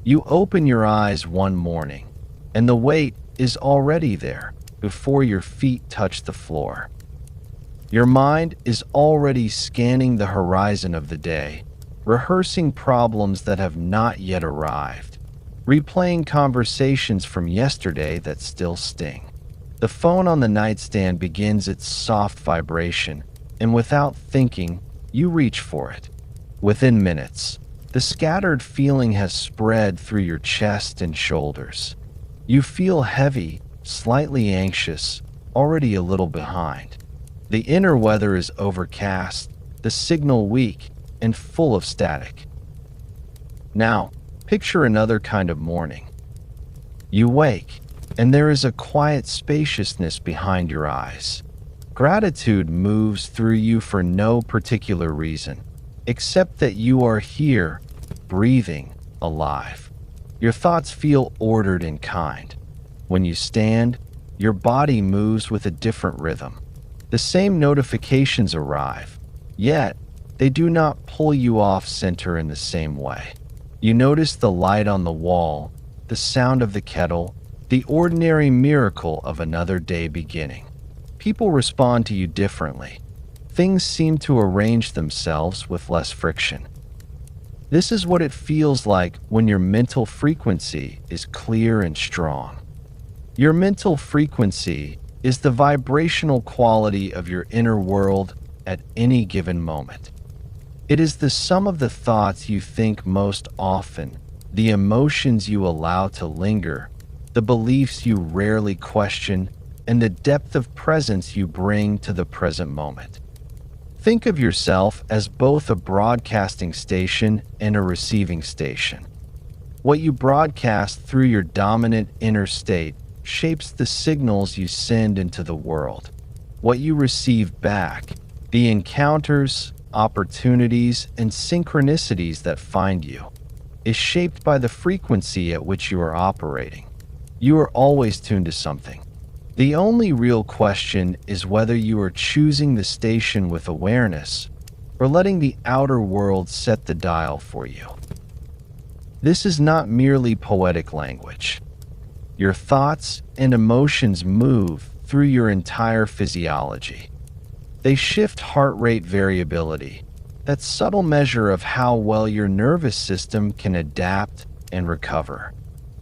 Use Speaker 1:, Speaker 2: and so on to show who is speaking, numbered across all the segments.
Speaker 1: You open your eyes one morning, and the weight is already there before your feet touch the floor. Your mind is already scanning the horizon of the day, rehearsing problems that have not yet arrived, replaying conversations from yesterday that still sting. The phone on the nightstand begins its soft vibration, and without thinking, you reach for it. Within minutes, the scattered feeling has spread through your chest and shoulders. You feel heavy, slightly anxious, already a little behind. The inner weather is overcast, the signal weak, and full of static. Now, picture another kind of morning. You wake, and there is a quiet spaciousness behind your eyes. Gratitude moves through you for no particular reason, except that you are here, breathing, alive. Your thoughts feel ordered and kind. When you stand, your body moves with a different rhythm. The same notifications arrive, yet they do not pull you off center in the same way. You notice the light on the wall, the sound of the kettle, the ordinary miracle of another day beginning. People respond to you differently. Things seem to arrange themselves with less friction. This is what it feels like when your mental frequency is clear and strong. Your mental frequency is the vibrational quality of your inner world at any given moment. It is the sum of the thoughts you think most often, the emotions you allow to linger, the beliefs you rarely question, and the depth of presence you bring to the present moment. Think of yourself as both a broadcasting station and a receiving station. What you broadcast through your dominant inner state shapes the signals you send into the world. What you receive back, the encounters, opportunities, and synchronicities that find you, is shaped by the frequency at which you are operating. You are always tuned to something. The only real question is whether you are choosing the station with awareness or letting the outer world set the dial for you. This is not merely poetic language. Your thoughts and emotions move through your entire physiology. They shift heart rate variability, that subtle measure of how well your nervous system can adapt and recover.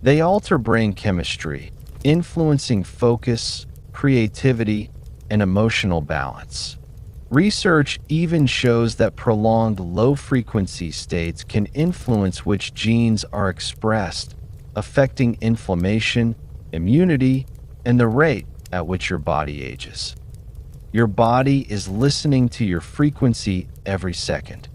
Speaker 1: They alter brain chemistry, influencing focus, creativity, and emotional balance. Research even shows that prolonged low-frequency states can influence which genes are expressed, affecting inflammation, immunity, and the rate at which your body ages. Your body is listening to your frequency every second,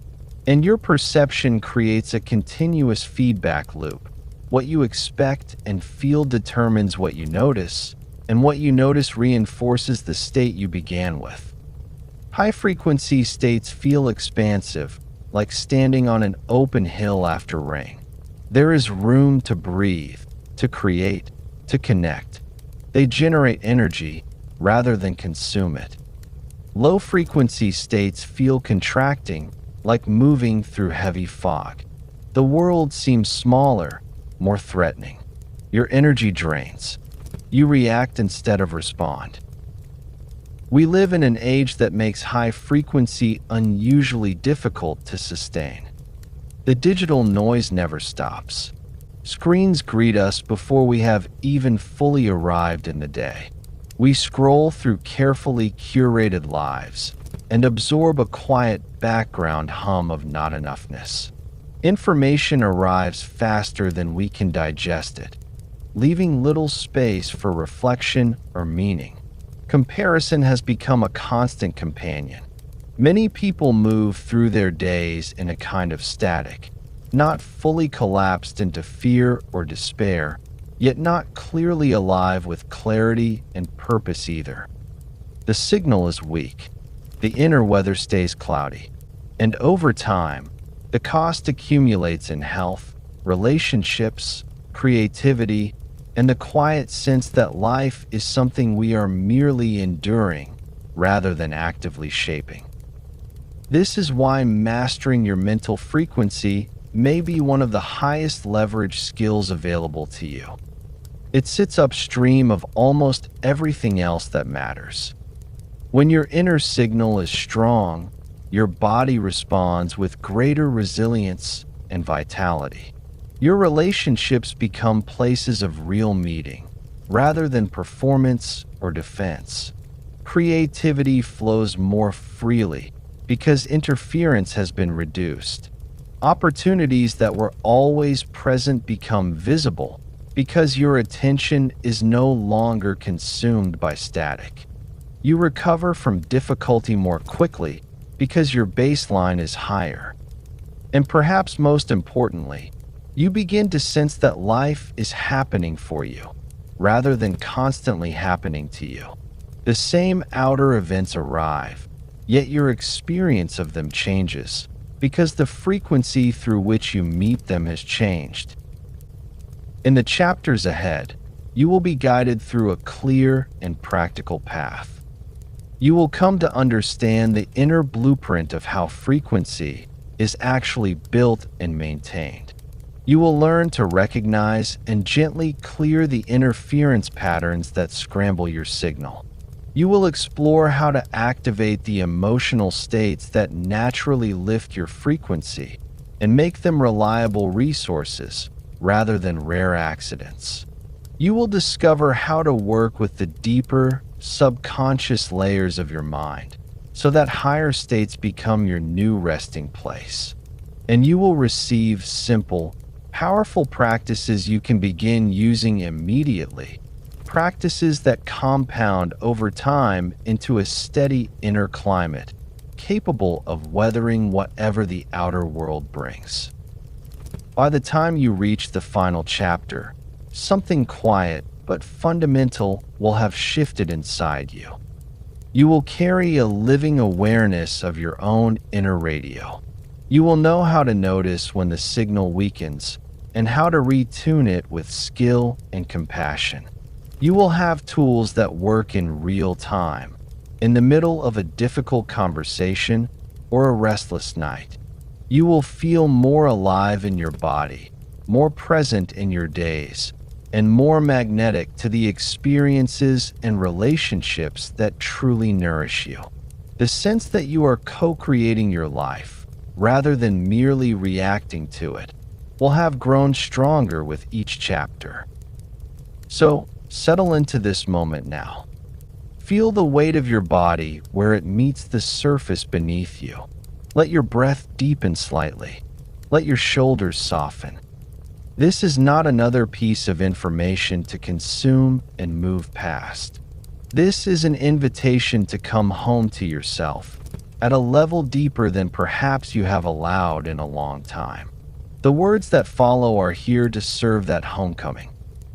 Speaker 1: and your perception creates a continuous feedback loop. What you expect and feel determines what you notice, and what you notice reinforces the state you began with. High-frequency states feel expansive, like standing on an open hill after rain. There is room to breathe, to create, to connect. They generate energy rather than consume it. Low-frequency states feel contracting, like moving through heavy fog. The world seems smaller, more threatening. Your energy drains. You react instead of respond. We live in an age that makes high frequency unusually difficult to sustain. The digital noise never stops. Screens greet us before we have even fully arrived in the day. We scroll through carefully curated lives and absorb a quiet background hum of not enoughness. Information arrives faster than we can digest it, leaving little space for reflection or meaning. Comparison has become a constant companion. Many people move through their days in a kind of static, not fully collapsed into fear or despair, yet not clearly alive with clarity and purpose either. The signal is weak. The inner weather stays cloudy, and over time, the cost accumulates in health, relationships, creativity, and the quiet sense that life is something we are merely enduring rather than actively shaping. This is why mastering your mental frequency may be one of the highest leverage skills available to you. It sits upstream of almost everything else that matters. When your inner signal is strong, your body responds with greater resilience and vitality. Your relationships become places of real meeting, rather than performance or defense. Creativity flows more freely because interference has been reduced. Opportunities that were always present become visible because your attention is no longer consumed by static. You recover from difficulty more quickly because your baseline is higher. And perhaps most importantly, you begin to sense that life is happening for you, rather than constantly happening to you. The same outer events arrive, yet your experience of them changes, because the frequency through which you meet them has changed. In the chapters ahead, you will be guided through a clear and practical path. You will come to understand the inner blueprint of how frequency is actually built and maintained. You will learn to recognize and gently clear the interference patterns that scramble your signal. You will explore how to activate the emotional states that naturally lift your frequency and make them reliable resources rather than rare accidents. You will discover how to work with the deeper, subconscious layers of your mind so that higher states become your new resting place. And you will receive simple, powerful practices you can begin using immediately. Practices that compound over time into a steady inner climate, capable of weathering whatever the outer world brings. By the time you reach the final chapter, something quiet but fundamental will have shifted inside you. You will carry a living awareness of your own inner radio. You will know how to notice when the signal weakens and how to retune it with skill and compassion. You will have tools that work in real time, in the middle of a difficult conversation or a restless night. You will feel more alive in your body, more present in your days, and more magnetic to the experiences and relationships that truly nourish you. The sense that you are co-creating your life, rather than merely reacting to it, will have grown stronger with each chapter. So, settle into this moment now. Feel the weight of your body where it meets the surface beneath you. Let your breath deepen slightly. Let your shoulders soften. This is not another piece of information to consume and move past. This is an invitation to come home to yourself at a level deeper than perhaps you have allowed in a long time. The words that follow are here to serve that homecoming.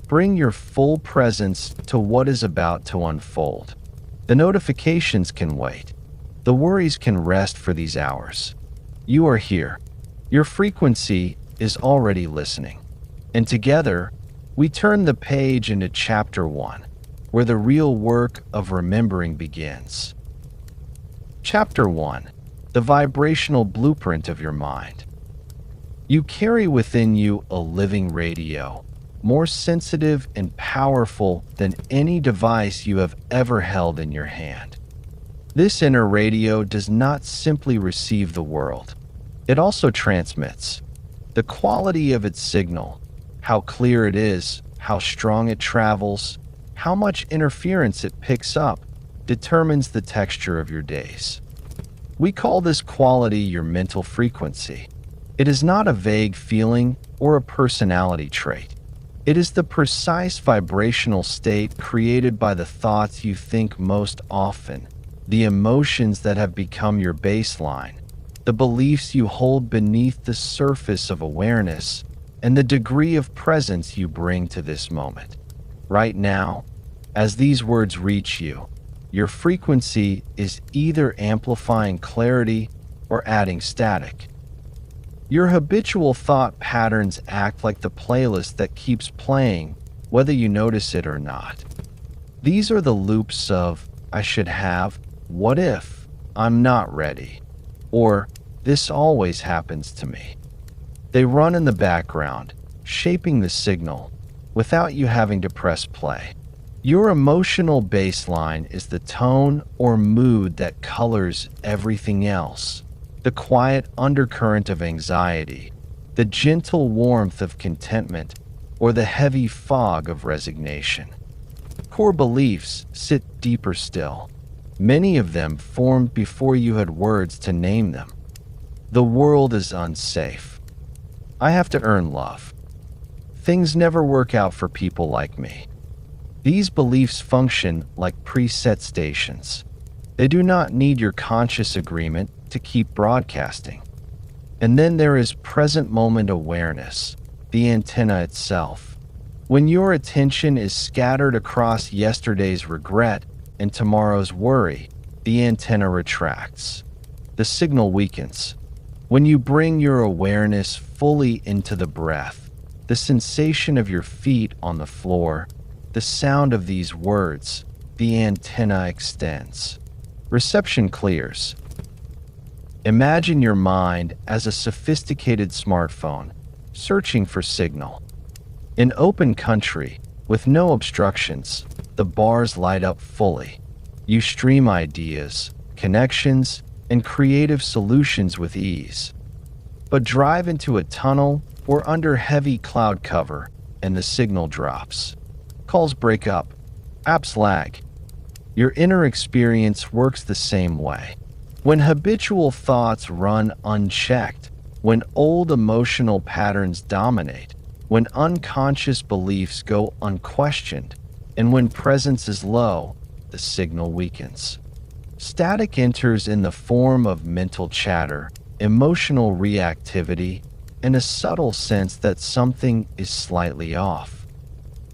Speaker 1: Bring your full presence to what is about to unfold. The notifications can wait. The worries can rest for these hours. You are here. Your frequency is already listening. And together, we turn the page into chapter 1, where the real work of remembering begins. Chapter 1. The Vibrational Blueprint of Your Mind. You carry within you a living radio, more sensitive and powerful than any device you have ever held in your hand. This inner radio does not simply receive the world. It also transmits. The quality of its signal, how clear it is, how strong it travels, how much interference it picks up, determines the texture of your days. We call this quality your mental frequency. It is not a vague feeling or a personality trait. It is the precise vibrational state created by the thoughts you think most often, the emotions that have become your baseline, the beliefs you hold beneath the surface of awareness, and the degree of presence you bring to this moment. Right now, as these words reach you, your frequency is either amplifying clarity or adding static. Your habitual thought patterns act like the playlist that keeps playing, whether you notice it or not. These are the loops of, I should have, what if, I'm not ready, or this always happens to me. They run in the background, shaping the signal without you having to press play. Your emotional baseline is the tone or mood that colors everything else. The quiet undercurrent of anxiety, the gentle warmth of contentment, or the heavy fog of resignation. Core beliefs sit deeper still. Many of them formed before you had words to name them. The world is unsafe. I have to earn love. Things never work out for people like me. These beliefs function like preset stations. They do not need your conscious agreement to keep broadcasting. And then there is present moment awareness, the antenna itself. When your attention is scattered across yesterday's regret and tomorrow's worry, the antenna retracts. The signal weakens. When you bring your awareness fully into the breath, the sensation of your feet on the floor, the sound of these words, the antenna extends. Reception clears. Imagine your mind as a sophisticated smartphone, searching for signal. In open country, with no obstructions, the bars light up fully. You stream ideas, connections, and creative solutions with ease. But drive into a tunnel or under heavy cloud cover, and the signal drops. Calls break up. Apps lag. Your inner experience works the same way. When habitual thoughts run unchecked, when old emotional patterns dominate, when unconscious beliefs go unquestioned, and when presence is low, the signal weakens. Static enters in the form of mental chatter, emotional reactivity, and a subtle sense that something is slightly off.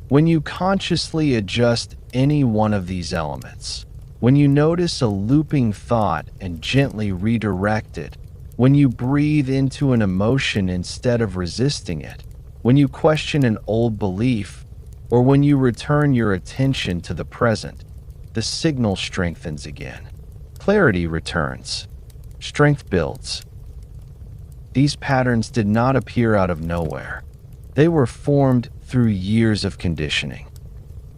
Speaker 1: When you consciously adjust any one of these elements, when you notice a looping thought and gently redirect it, when you breathe into an emotion instead of resisting it, when you question an old belief, or when you return your attention to the present, the signal strengthens again. Clarity returns. Strength builds. These patterns did not appear out of nowhere. They were formed through years of conditioning.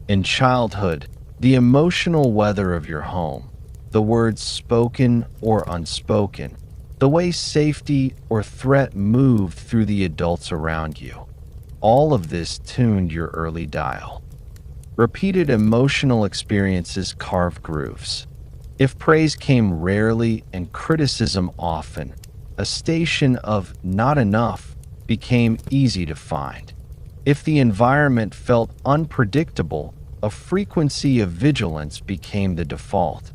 Speaker 1: In childhood, the emotional weather of your home, the words spoken or unspoken, the way safety or threat moved through the adults around you, all of this tuned your early dial. Repeated emotional experiences carve grooves. If praise came rarely and criticism often, a station of not enough became easy to find. If the environment felt unpredictable, a frequency of vigilance became the default.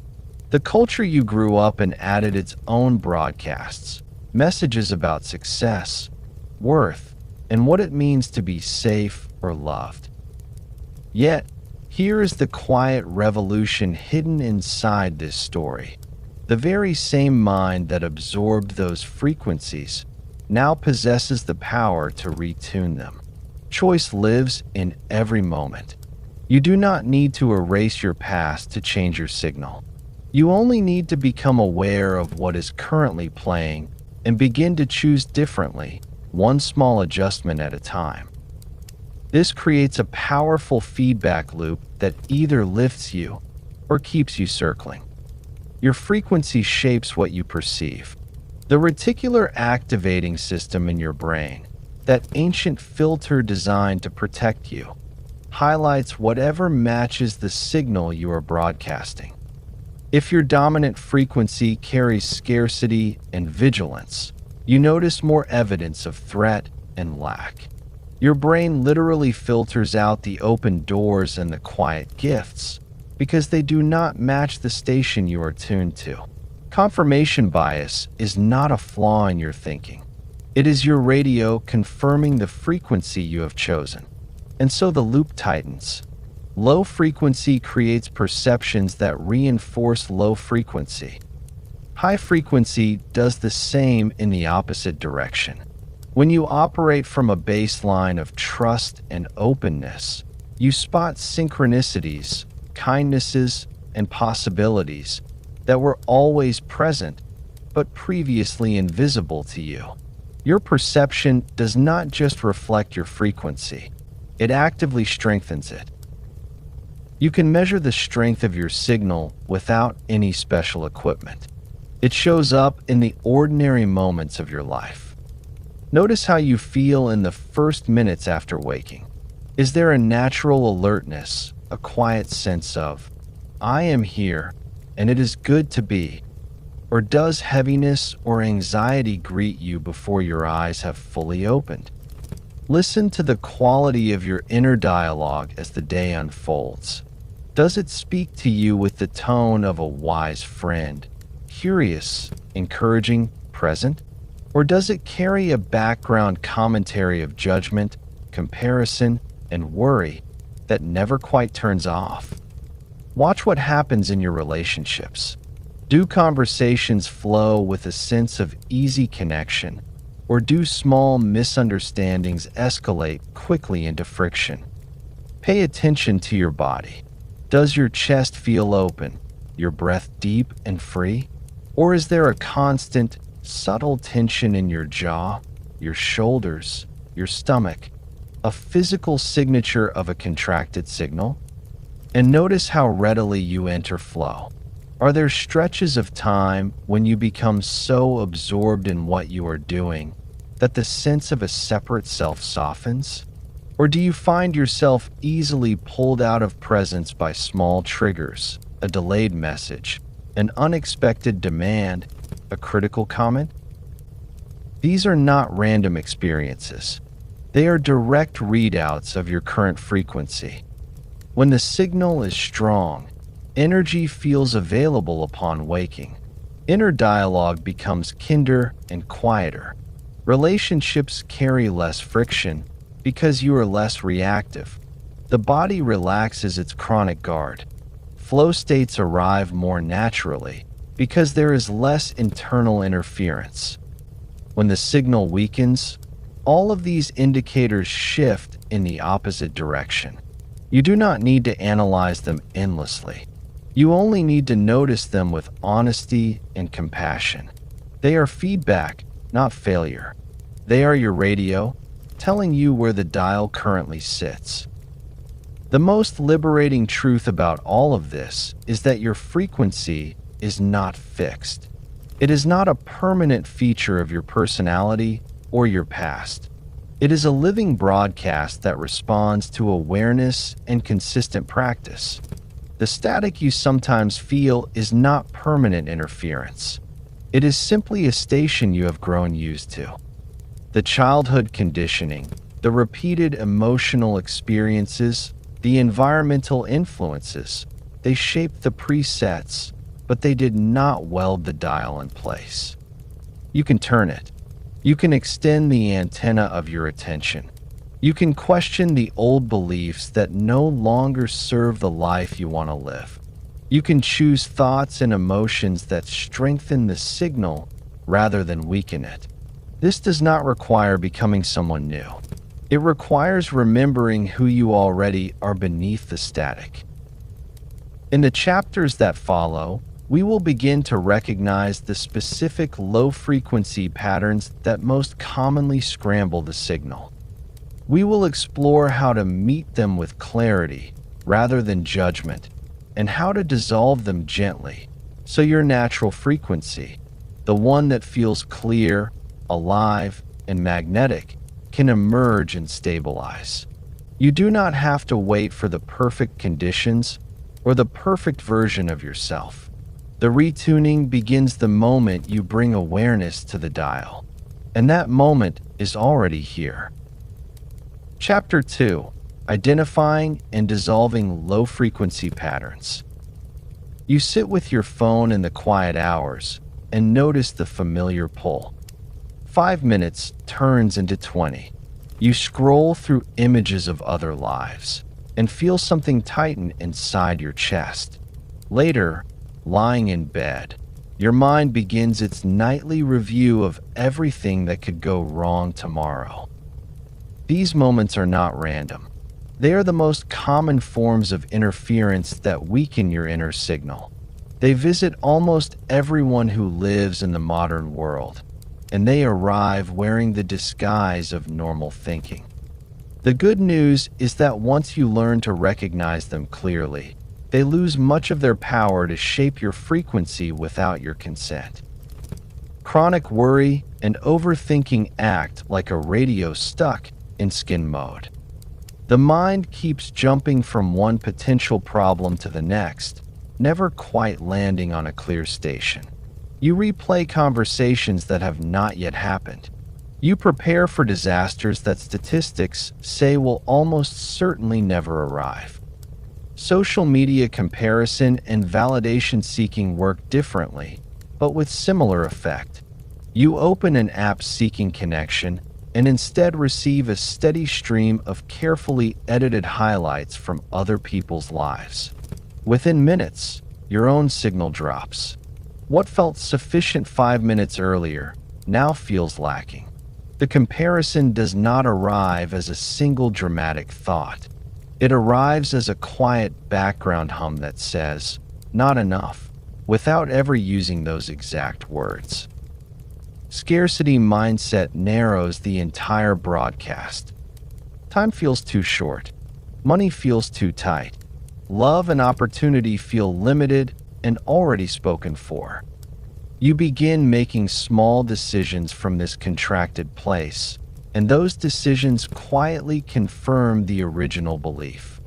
Speaker 1: The culture you grew up in added its own broadcasts, messages about success, worth, and what it means to be safe or loved. Yet, here is the quiet revolution hidden inside this story. The very same mind that absorbed those frequencies now possesses the power to retune them. Choice lives in every moment. You do not need to erase your past to change your signal. You only need to become aware of what is currently playing and begin to choose differently, one small adjustment at a time. This creates a powerful feedback loop that either lifts you or keeps you circling. Your frequency shapes what you perceive. The reticular activating system in your brain, that ancient filter designed to protect you, highlights whatever matches the signal you are broadcasting. If your dominant frequency carries scarcity and vigilance, you notice more evidence of threat and lack. Your brain literally filters out the open doors and the quiet gifts because they do not match the station you are tuned to. Confirmation bias is not a flaw in your thinking. It is your radio confirming the frequency you have chosen. And so the loop tightens. Low frequency creates perceptions that reinforce low frequency. High frequency does the same in the opposite direction. When you operate from a baseline of trust and openness, you spot synchronicities, kindnesses, and possibilities that were always present but previously invisible to you. Your perception does not just reflect your frequency, it actively strengthens it. You can measure the strength of your signal without any special equipment. It shows up in the ordinary moments of your life. Notice how you feel in the first minutes after waking. Is there a natural alertness, a quiet sense of, I am here and it is good to be? Or does heaviness or anxiety greet you before your eyes have fully opened? Listen to the quality of your inner dialogue as the day unfolds. Does it speak to you with the tone of a wise friend, curious, encouraging, present? Or does it carry a background commentary of judgment, comparison, and worry that never quite turns off? Watch what happens in your relationships. Do conversations flow with a sense of easy connection, or do small misunderstandings escalate quickly into friction? Pay attention to your body. Does your chest feel open, your breath deep and free? Or is there a constant, subtle tension in your jaw, your shoulders, your stomach, a physical signature of a contracted signal? And notice how readily you enter flow. Are there stretches of time when you become so absorbed in what you are doing that the sense of a separate self softens? Or do you find yourself easily pulled out of presence by small triggers, a delayed message, an unexpected demand, a critical comment? These are not random experiences. They are direct readouts of your current frequency. When the signal is strong, energy feels available upon waking. Inner dialogue becomes kinder and quieter. Relationships carry less friction because you are less reactive. The body relaxes its chronic guard. Flow states arrive more naturally because there is less internal interference. When the signal weakens, all of these indicators shift in the opposite direction. You do not need to analyze them endlessly. You only need to notice them with honesty and compassion. They are feedback, not failure. They are your radio, telling you where the dial currently sits. The most liberating truth about all of this is that your frequency is not fixed. It is not a permanent feature of your personality or your past. It is a living broadcast that responds to awareness and consistent practice. The static you sometimes feel is not permanent interference. It is simply a station you have grown used to. The childhood conditioning, the repeated emotional experiences, the environmental influences, they shaped the presets, but they did not weld the dial in place. You can turn it. You can extend the antenna of your attention. You can question the old beliefs that no longer serve the life you want to live. You can choose thoughts and emotions that strengthen the signal rather than weaken it. This does not require becoming someone new. It requires remembering who you already are beneath the static. In the chapters that follow, we will begin to recognize the specific low-frequency patterns that most commonly scramble the signal. We will explore how to meet them with clarity rather than judgment, and how to dissolve them gently, so your natural frequency, the one that feels clear, alive, and magnetic, can emerge and stabilize. You do not have to wait for the perfect conditions or the perfect version of yourself. The retuning begins the moment you bring awareness to the dial, and that moment is already here. Chapter 2: Identifying and Dissolving Low-Frequency Patterns. You sit with your phone in the quiet hours and notice the familiar pull. 5 minutes turns into 20. You scroll through images of other lives and feel something tighten inside your chest. Later, lying in bed, your mind begins its nightly review of everything that could go wrong tomorrow. These moments are not random. They are the most common forms of interference that weaken your inner signal. They visit almost everyone who lives in the modern world. and they arrive wearing the disguise of normal thinking. The good news is that once you learn to recognize them clearly, they lose much of their power to shape your frequency without your consent. Chronic worry and overthinking act like a radio stuck in skin mode. The mind keeps jumping from one potential problem to the next, never quite landing on a clear station. You replay conversations that have not yet happened. You prepare for disasters that statistics say will almost certainly never arrive. Social media comparison and validation seeking work differently, but with similar effect. You open an app seeking connection and instead receive a steady stream of carefully edited highlights from other people's lives. Within minutes, your own signal drops. What felt sufficient 5 minutes earlier now feels lacking. The comparison does not arrive as a single dramatic thought. It arrives as a quiet background hum that says, "Not enough," without ever using those exact words. Scarcity mindset narrows the entire broadcast. Time feels too short. Money feels too tight. Love and opportunity feel limited and already spoken for. You begin making small decisions from this contracted place, and those decisions quietly confirm the original belief.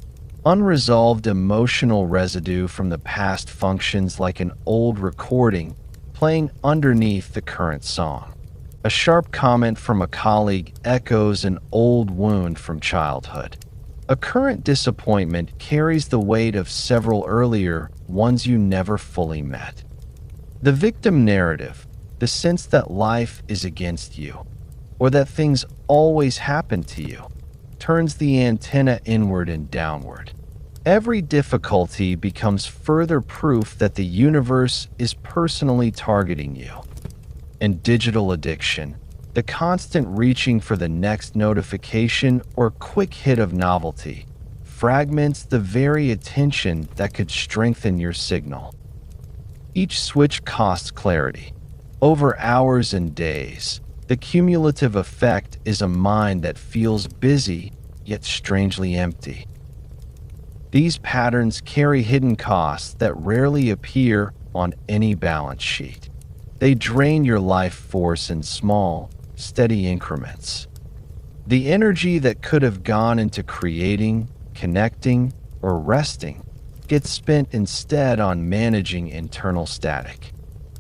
Speaker 1: Unresolved emotional residue from the past functions like an old recording playing underneath the current song. A sharp comment from a colleague echoes an old wound from childhood. A current disappointment carries the weight of several earlier ones you never fully met. The victim narrative, the sense that life is against you, or that things always happen to you, turns the antenna inward and downward. Every difficulty becomes further proof that the universe is personally targeting you. And digital addiction, the constant reaching for the next notification or quick hit of novelty, fragments the very attention that could strengthen your signal. Each switch costs clarity. Over hours and days, the cumulative effect is a mind that feels busy yet strangely empty. These patterns carry hidden costs that rarely appear on any balance sheet. They drain your life force in small, steady increments. The energy that could have gone into creating, connecting, or resting gets spent instead on managing internal static.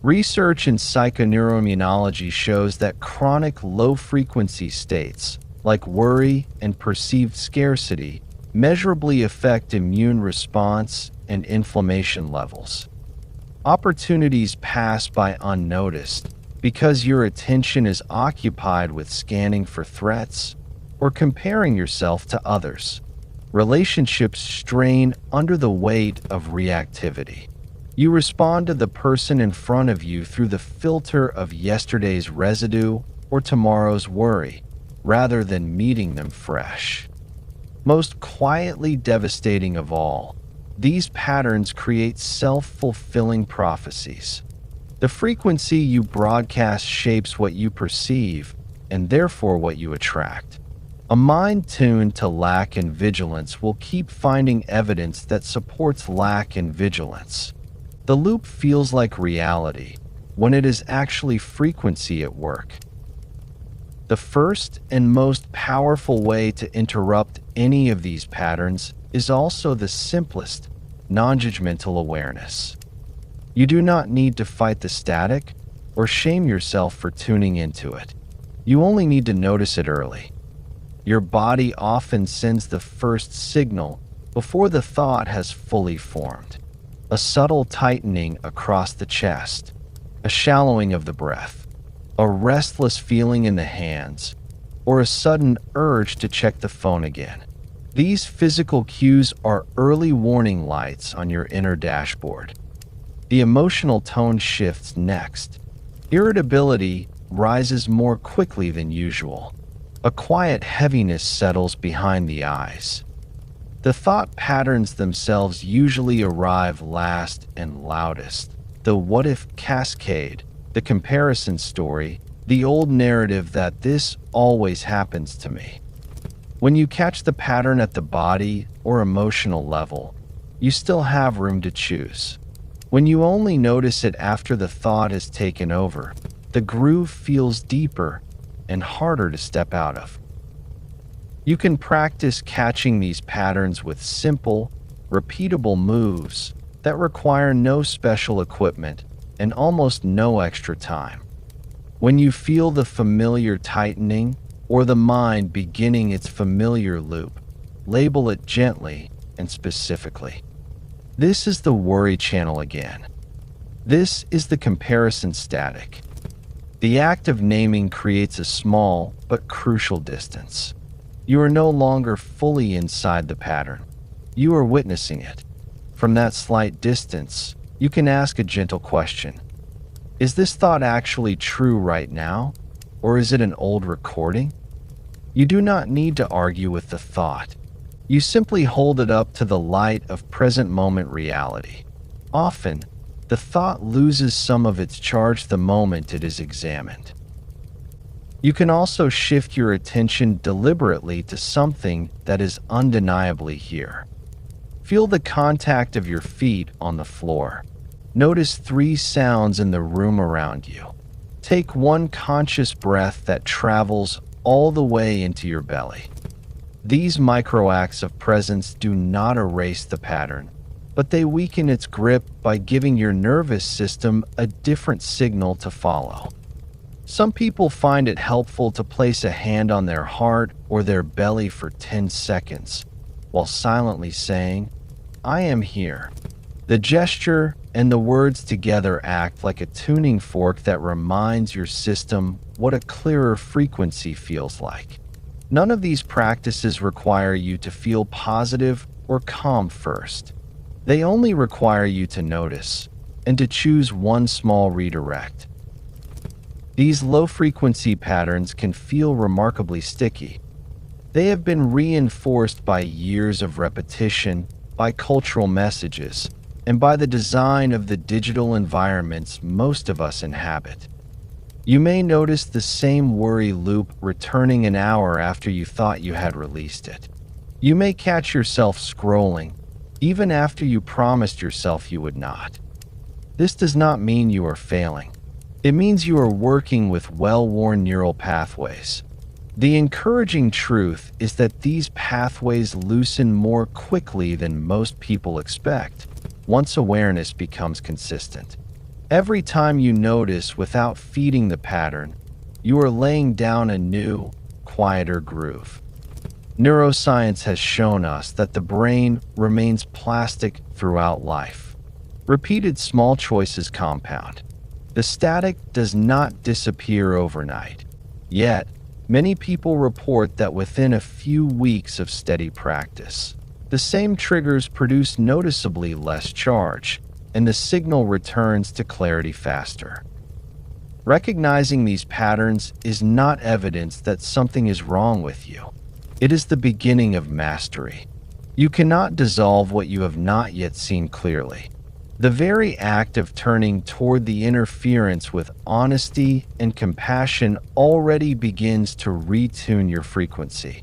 Speaker 1: Research in psychoneuroimmunology shows that chronic low-frequency states, like worry and perceived scarcity, measurably affect immune response and inflammation levels. Opportunities pass by unnoticed because your attention is occupied with scanning for threats or comparing yourself to others. Relationships strain under the weight of reactivity. You respond to the person in front of you through the filter of yesterday's residue or tomorrow's worry, rather than meeting them fresh. Most quietly devastating of all, these patterns create self-fulfilling prophecies. The frequency you broadcast shapes what you perceive, and therefore what you attract. A mind tuned to lack and vigilance will keep finding evidence that supports lack and vigilance. The loop feels like reality, when it is actually frequency at work. The first and most powerful way to interrupt any of these patterns is also the simplest, non-judgmental awareness. You do not need to fight the static or shame yourself for tuning into it. You only need to notice it early. Your body often sends the first signal before the thought has fully formed. A subtle tightening across the chest, a shallowing of the breath, a restless feeling in the hands, or a sudden urge to check the phone again. These physical cues are early warning lights on your inner dashboard. The emotional tone shifts next. Irritability rises more quickly than usual. A quiet heaviness settles behind the eyes. The thought patterns themselves usually arrive last and loudest. The what-if cascade, the comparison story, the old narrative that this always happens to me. When you catch the pattern at the body or emotional level, you still have room to choose. When you only notice it after the thought has taken over, the groove feels deeper and harder to step out of. You can practice catching these patterns with simple, repeatable moves that require no special equipment and almost no extra time. When you feel the familiar tightening or the mind beginning its familiar loop, label it gently and specifically. This is the worry channel again. This is the comparison static. The act of naming creates a small but crucial distance. You are no longer fully inside the pattern. You are witnessing it. From that slight distance, you can ask a gentle question. Is this thought actually true right now, or is it an old recording? You do not need to argue with the thought. You simply hold it up to the light of present moment reality. Often, the thought loses some of its charge the moment it is examined. You can also shift your attention deliberately to something that is undeniably here. Feel the contact of your feet on the floor. Notice 3 sounds in the room around you. Take one conscious breath that travels all the way into your belly. These micro acts of presence do not erase the pattern, but they weaken its grip by giving your nervous system a different signal to follow. Some people find it helpful to place a hand on their heart or their belly for 10 seconds, while silently saying, "I am here." The gesture and the words together act like a tuning fork that reminds your system what a clearer frequency feels like. None of these practices require you to feel positive or calm first. They only require you to notice and to choose one small redirect. These low-frequency patterns can feel remarkably sticky. They have been reinforced by years of repetition, by cultural messages, and by the design of the digital environments most of us inhabit. You may notice the same worry loop returning an hour after you thought you had released it. You may catch yourself scrolling, even after you promised yourself you would not. This does not mean you are failing. It means you are working with well-worn neural pathways. The encouraging truth is that these pathways loosen more quickly than most people expect, once awareness becomes consistent. Every time you notice without feeding the pattern, you are laying down a new, quieter groove. Neuroscience has shown us that the brain remains plastic throughout life. Repeated small choices compound. The static does not disappear overnight. Yet, many people report that within a few weeks of steady practice, the same triggers produce noticeably less charge, and the signal returns to clarity faster. Recognizing these patterns is not evidence that something is wrong with you. It is the beginning of mastery. You cannot dissolve what you have not yet seen clearly. The very act of turning toward the interference with honesty and compassion already begins to retune your frequency.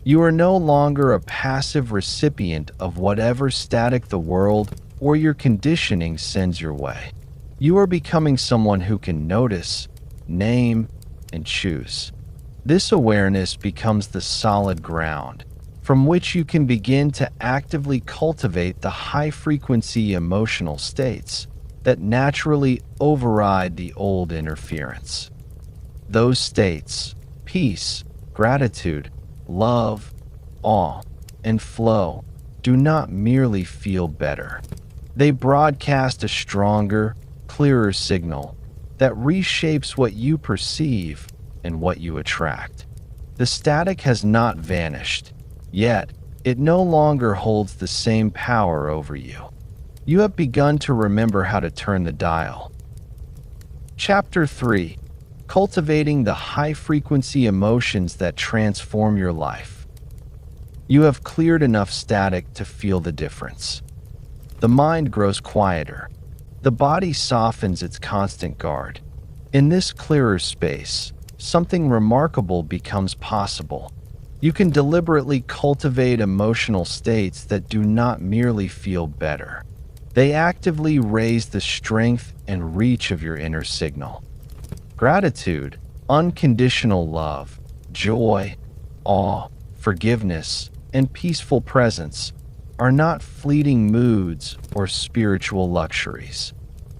Speaker 1: You are no longer a passive recipient of whatever static the world or your conditioning sends your way. You are becoming someone who can notice, name, and choose. This awareness becomes the solid ground from which you can begin to actively cultivate the high-frequency emotional states that naturally override the old interference. Those states, peace, gratitude, love, awe, and flow, do not merely feel better. They broadcast a stronger, clearer signal that reshapes what you perceive and what you attract. The static has not vanished, yet it no longer holds the same power over you. You have begun to remember how to turn the dial. Chapter 3: Cultivating the high-frequency emotions that transform your life. You have cleared enough static to feel the difference. The mind grows quieter. The body softens its constant guard. In this clearer space, something remarkable becomes possible. You can deliberately cultivate emotional states that do not merely feel better. They actively raise the strength and reach of your inner signal. Gratitude, unconditional love, joy, awe, forgiveness, and peaceful presence are not fleeting moods or spiritual luxuries.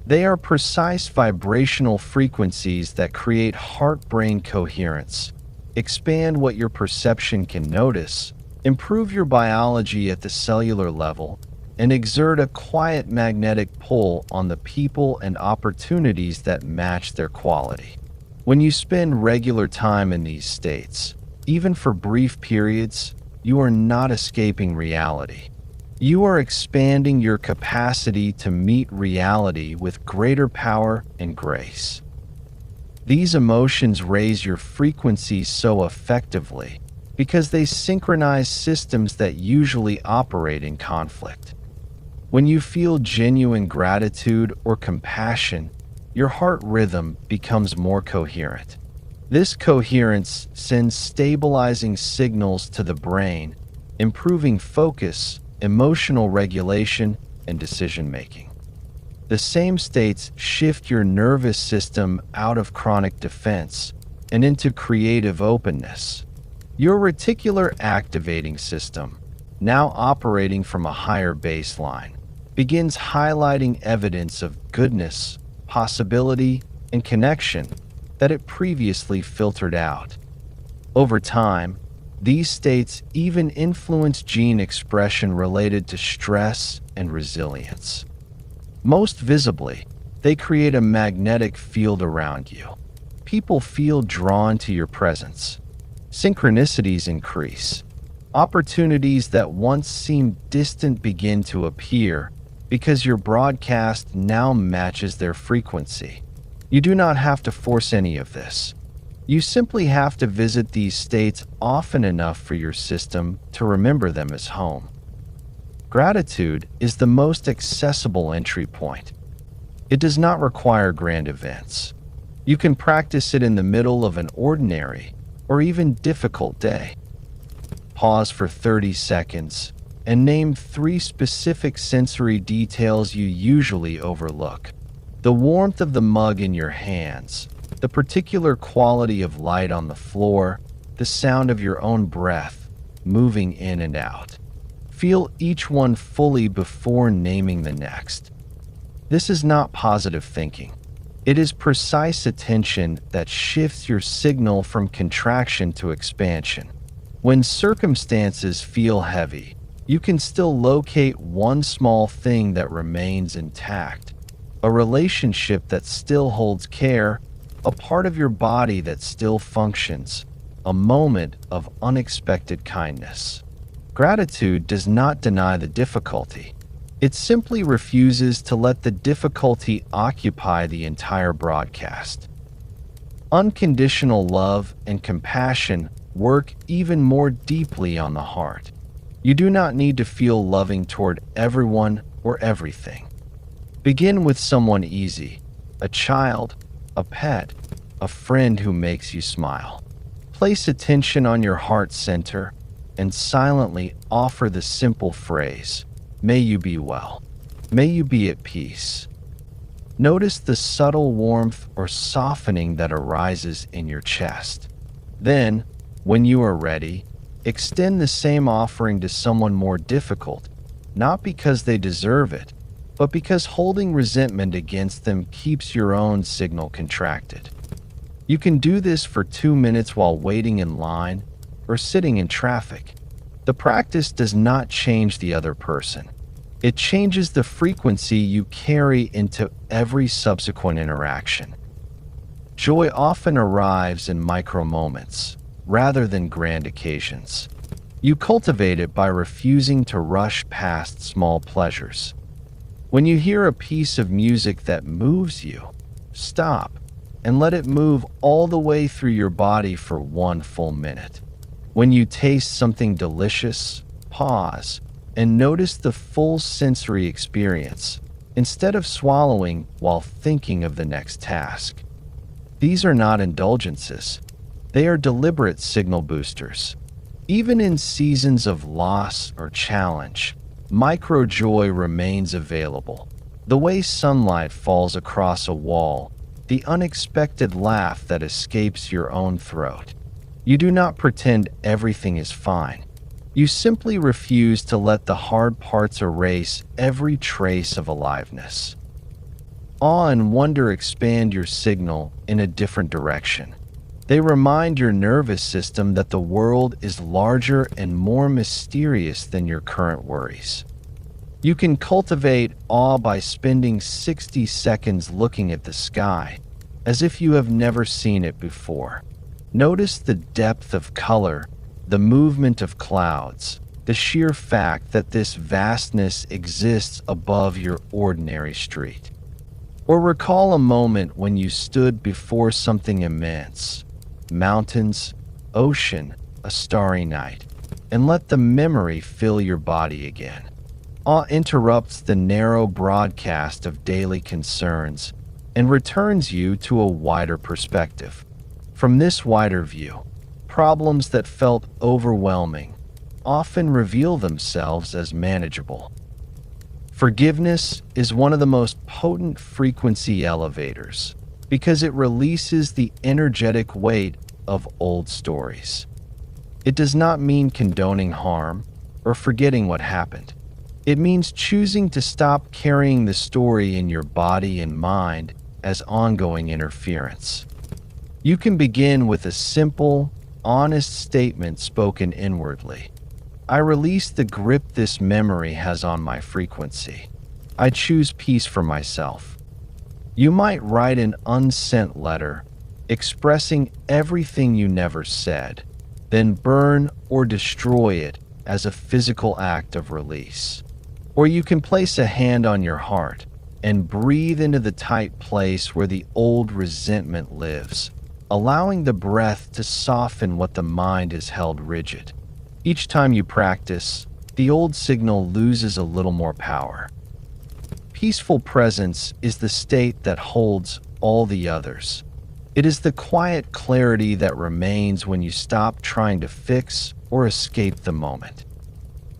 Speaker 1: They are precise vibrational frequencies that create heart-brain coherence, expand what your perception can notice, improve your biology at the cellular level, and exert a quiet magnetic pull on the people and opportunities that match their quality. When you spend regular time in these states, even for brief periods, you are not escaping reality. You are expanding your capacity to meet reality with greater power and grace. These emotions raise your frequency so effectively because they synchronize systems that usually operate in conflict. When you feel genuine gratitude or compassion, your heart rhythm becomes more coherent. This coherence sends stabilizing signals to the brain, improving focus, emotional regulation, and decision-making. The same states shift your nervous system out of chronic defense and into creative openness. Your reticular activating system, now operating from a higher baseline, begins highlighting evidence of goodness, possibility, and connection that it previously filtered out. Over time, these states even influence gene expression related to stress and resilience. Most visibly, they create a magnetic field around you. People feel drawn to your presence. Synchronicities increase. Opportunities that once seemed distant begin to appear because your broadcast now matches their frequency. You do not have to force any of this. You simply have to visit these states often enough for your system to remember them as home. Gratitude is the most accessible entry point. It does not require grand events. You can practice it in the middle of an ordinary or even difficult day. Pause for 30 seconds and name 3 specific sensory details you usually overlook. The warmth of the mug in your hands, the particular quality of light on the floor, the sound of your own breath moving in and out. Feel each one fully before naming the next. This is not positive thinking. It is precise attention that shifts your signal from contraction to expansion. When circumstances feel heavy, you can still locate one small thing that remains intact, a relationship that still holds care, a part of your body that still functions, a moment of unexpected kindness. Gratitude does not deny the difficulty. It simply refuses to let the difficulty occupy the entire broadcast. Unconditional love and compassion work even more deeply on the heart. You do not need to feel loving toward everyone or everything. Begin with someone easy, a child, a pet, a friend who makes you smile. Place attention on your heart center and silently offer the simple phrase, "May you be well. May you be at peace." Notice the subtle warmth or softening that arises in your chest. Then, when you are ready, extend the same offering to someone more difficult, not because they deserve it, but because holding resentment against them keeps your own signal contracted. You can do this for 2 minutes while waiting in line or sitting in traffic. The practice does not change the other person. It changes the frequency you carry into every subsequent interaction. Joy often arrives in micro moments, rather than grand occasions. You cultivate it by refusing to rush past small pleasures. When you hear a piece of music that moves you, stop and let it move all the way through your body for 1 full minute. When you taste something delicious, pause and notice the full sensory experience instead of swallowing while thinking of the next task. These are not indulgences. They are deliberate signal boosters. Even in seasons of loss or challenge, micro-joy remains available. The way sunlight falls across a wall, the unexpected laugh that escapes your own throat. You do not pretend everything is fine. You simply refuse to let the hard parts erase every trace of aliveness. Awe and wonder expand your signal in a different direction. They remind your nervous system that the world is larger and more mysterious than your current worries. You can cultivate awe by spending 60 seconds looking at the sky, as if you have never seen it before. Notice the depth of color, the movement of clouds, the sheer fact that this vastness exists above your ordinary street. Or recall a moment when you stood before something immense, mountains, ocean, a starry night, and let the memory fill your body again. Awe interrupts the narrow broadcast of daily concerns and returns you to a wider perspective. From this wider view, problems that felt overwhelming often reveal themselves as manageable. Forgiveness is one of the most potent frequency elevators because it releases the energetic weight of old stories. It does not mean condoning harm or forgetting what happened. It means choosing to stop carrying the story in your body and mind as ongoing interference. You can begin with a simple, honest statement spoken inwardly. I release the grip this memory has on my frequency. I choose peace for myself. You might write an unsent letter, expressing everything you never said, then burn or destroy it as a physical act of release. Or you can place a hand on your heart and breathe into the tight place where the old resentment lives, allowing the breath to soften what the mind has held rigid. Each time you practice, the old signal loses a little more power. Peaceful presence is the state that holds all the others. It is the quiet clarity that remains when you stop trying to fix or escape the moment.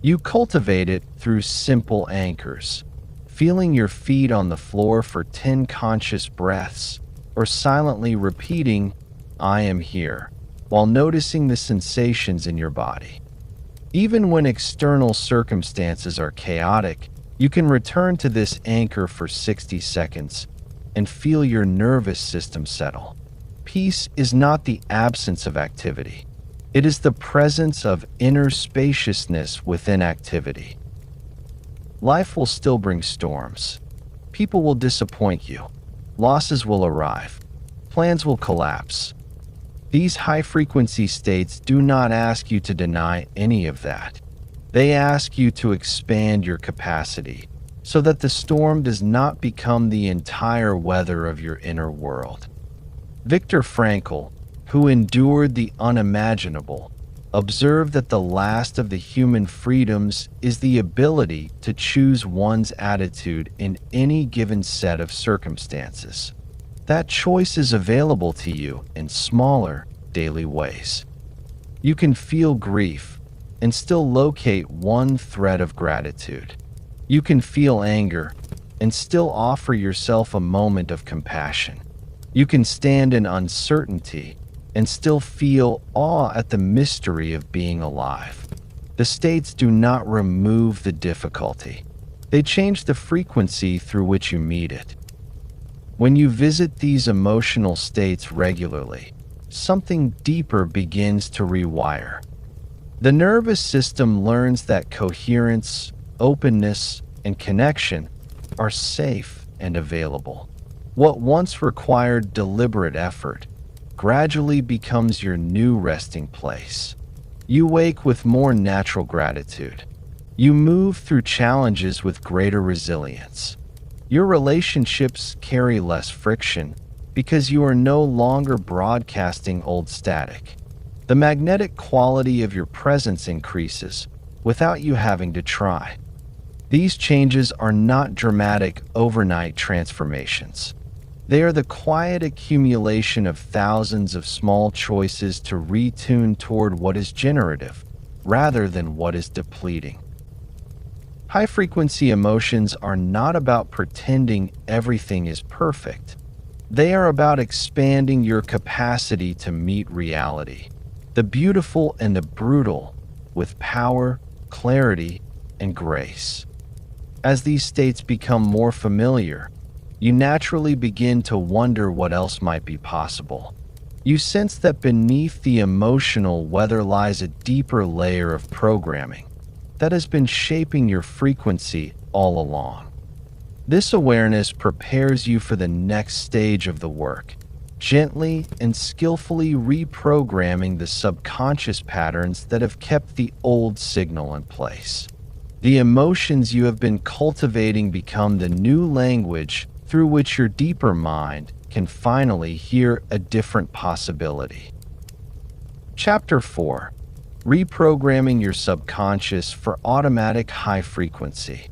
Speaker 1: You cultivate it through simple anchors, feeling your feet on the floor for 10 conscious breaths, or silently repeating, I am here, while noticing the sensations in your body. Even when external circumstances are chaotic, you can return to this anchor for 60 seconds and feel your nervous system settle. Peace is not the absence of activity. It is the presence of inner spaciousness within activity. Life will still bring storms. People will disappoint you. Losses will arrive. Plans will collapse. These high-frequency states do not ask you to deny any of that. They ask you to expand your capacity so that the storm does not become the entire weather of your inner world. Viktor Frankl, who endured the unimaginable, observed that the last of the human freedoms is the ability to choose one's attitude in any given set of circumstances. That choice is available to you in smaller, daily ways. You can feel grief and still locate one thread of gratitude. You can feel anger and still offer yourself a moment of compassion. You can stand in uncertainty and still feel awe at the mystery of being alive. The states do not remove the difficulty. They change the frequency through which you meet it. When you visit these emotional states regularly, something deeper begins to rewire. The nervous system learns that coherence, openness, and connection are safe and available. What once required deliberate effort gradually becomes your new resting place. You wake with more natural gratitude. You move through challenges with greater resilience. Your relationships carry less friction because you are no longer broadcasting old static. The magnetic quality of your presence increases without you having to try. These changes are not dramatic overnight transformations. They are the quiet accumulation of thousands of small choices to retune toward what is generative, rather than what is depleting. High-frequency emotions are not about pretending everything is perfect. They are about expanding your capacity to meet reality, the beautiful and the brutal, with power, clarity, and grace. As these states become more familiar, you naturally begin to wonder what else might be possible. You sense that beneath the emotional weather lies a deeper layer of programming that has been shaping your frequency all along. This awareness prepares you for the next stage of the work, gently and skillfully reprogramming the subconscious patterns that have kept the old signal in place. The emotions you have been cultivating become the new language through which your deeper mind can finally hear a different possibility. Chapter 4: Reprogramming your subconscious for automatic high frequency.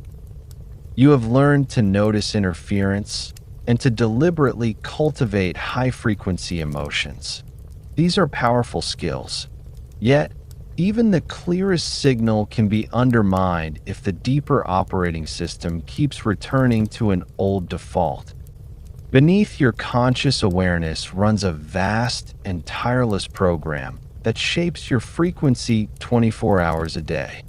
Speaker 1: You have learned to notice interference and to deliberately cultivate high-frequency emotions. These are powerful skills. Yet, even the clearest signal can be undermined if the deeper operating system keeps returning to an old default. Beneath your conscious awareness runs a vast and tireless program that shapes your frequency 24 hours a day.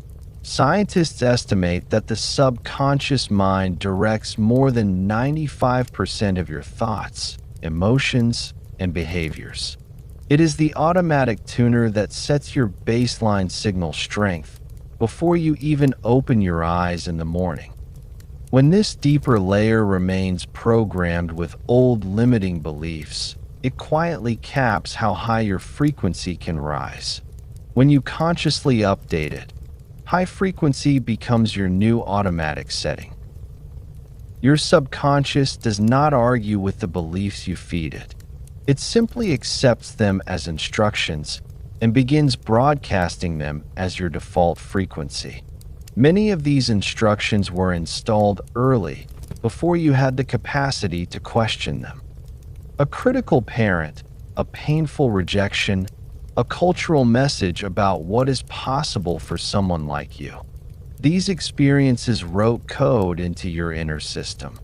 Speaker 1: Scientists estimate that the subconscious mind directs more than 95% of your thoughts, emotions, and behaviors. It is the automatic tuner that sets your baseline signal strength before you even open your eyes in the morning. When this deeper layer remains programmed with old limiting beliefs, it quietly caps how high your frequency can rise. When you consciously update it, high frequency becomes your new automatic setting. Your subconscious does not argue with the beliefs you feed it. It simply accepts them as instructions and begins broadcasting them as your default frequency. Many of these instructions were installed early, before you had the capacity to question them. A critical parent, a painful rejection, a cultural message about what is possible for someone like you. These experiences wrote code into your inner system.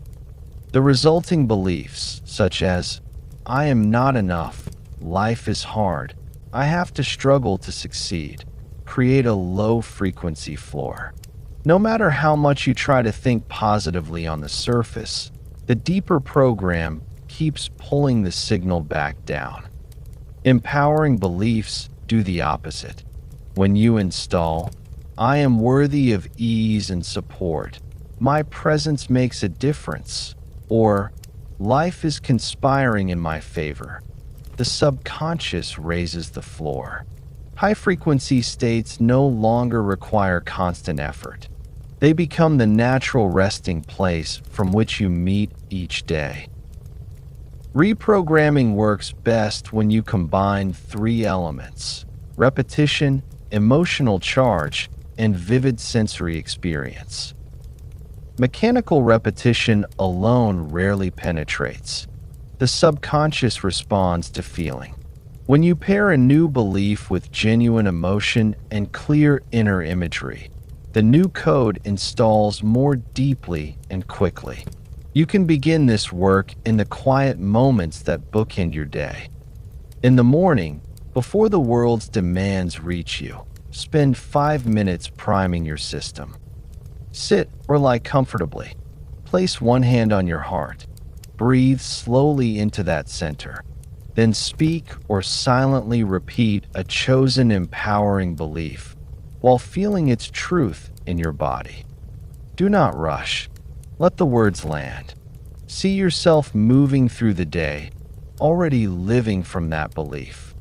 Speaker 1: The resulting beliefs, such as, "I am not enough," "life is hard," "I have to struggle to succeed," create a low-frequency floor. No matter how much you try to think positively on the surface, the deeper program keeps pulling the signal back down. Empowering beliefs do the opposite. When you install, "I am worthy of ease and support," "My presence makes a difference," or "Life is conspiring in my favor," the subconscious raises the floor. High-frequency states no longer require constant effort. They become the natural resting place from which you meet each day. Reprogramming works best when you combine three elements: repetition, emotional charge, and vivid sensory experience. Mechanical repetition alone rarely penetrates. The subconscious responds to feeling. When you pair a new belief with genuine emotion and clear inner imagery, the new code installs more deeply and quickly. You can begin this work in the quiet moments that bookend your day. In the morning, before the world's demands reach you, spend 5 minutes priming your system. Sit or lie comfortably. Place one hand on your heart. Breathe slowly into that center. Then speak or silently repeat a chosen empowering belief while feeling its truth in your body. Do not rush. Let the words land. See yourself moving through the day, already living from that belief.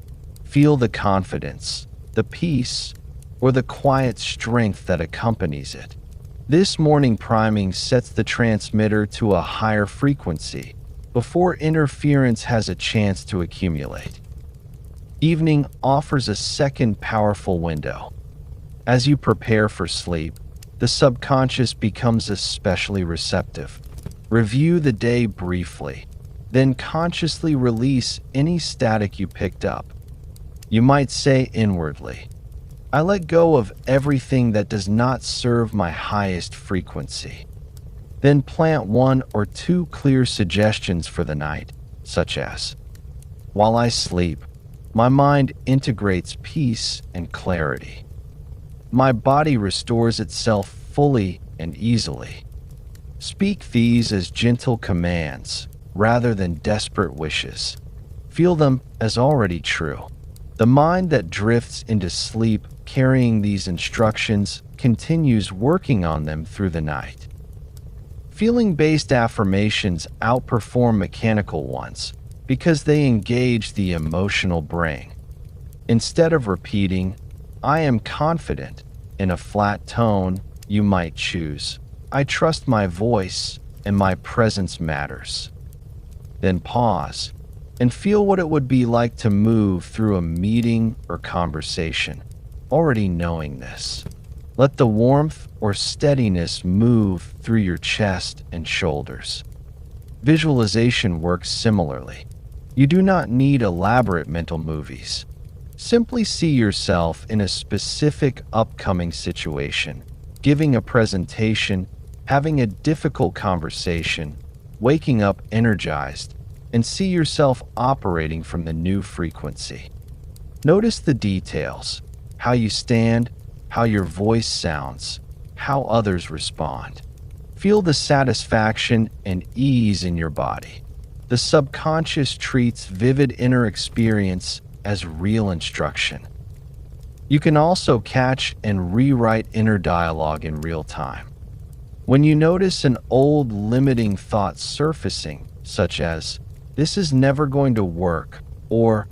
Speaker 1: Feel the confidence, the peace, or the quiet strength that accompanies it. This morning priming sets the transmitter to a higher frequency before interference has a chance to accumulate. Evening offers a second powerful window. As you prepare for sleep, the subconscious becomes especially receptive. Review the day briefly. Then consciously release any static you picked up. You might say inwardly, I let go of everything that does not serve my highest frequency. Then plant 1 or 2 clear suggestions for the night, such as, while I sleep, my mind integrates peace and clarity. My body restores itself fully and easily. Speak these as gentle commands rather than desperate wishes. Feel them as already true. The mind that drifts into sleep carrying these instructions continues working on them through the night. Feeling-based affirmations outperform mechanical ones because they engage the emotional brain. Instead of repeating, I am confident, in a flat tone, you might choose, I trust my voice and my presence matters. Then pause and feel what it would be like to move through a meeting or conversation, already knowing this. Let the warmth or steadiness move through your chest and shoulders. Visualization works similarly. You do not need elaborate mental movies. Simply see yourself in a specific upcoming situation, giving a presentation, having a difficult conversation, waking up energized, and see yourself operating from the new frequency. Notice the details, how you stand, how your voice sounds, how others respond. Feel the satisfaction and ease in your body. The subconscious treats vivid inner experience as real instruction. You can also catch and rewrite inner dialogue in real time. When you notice an old limiting thought surfacing, such as, this is never going to work, or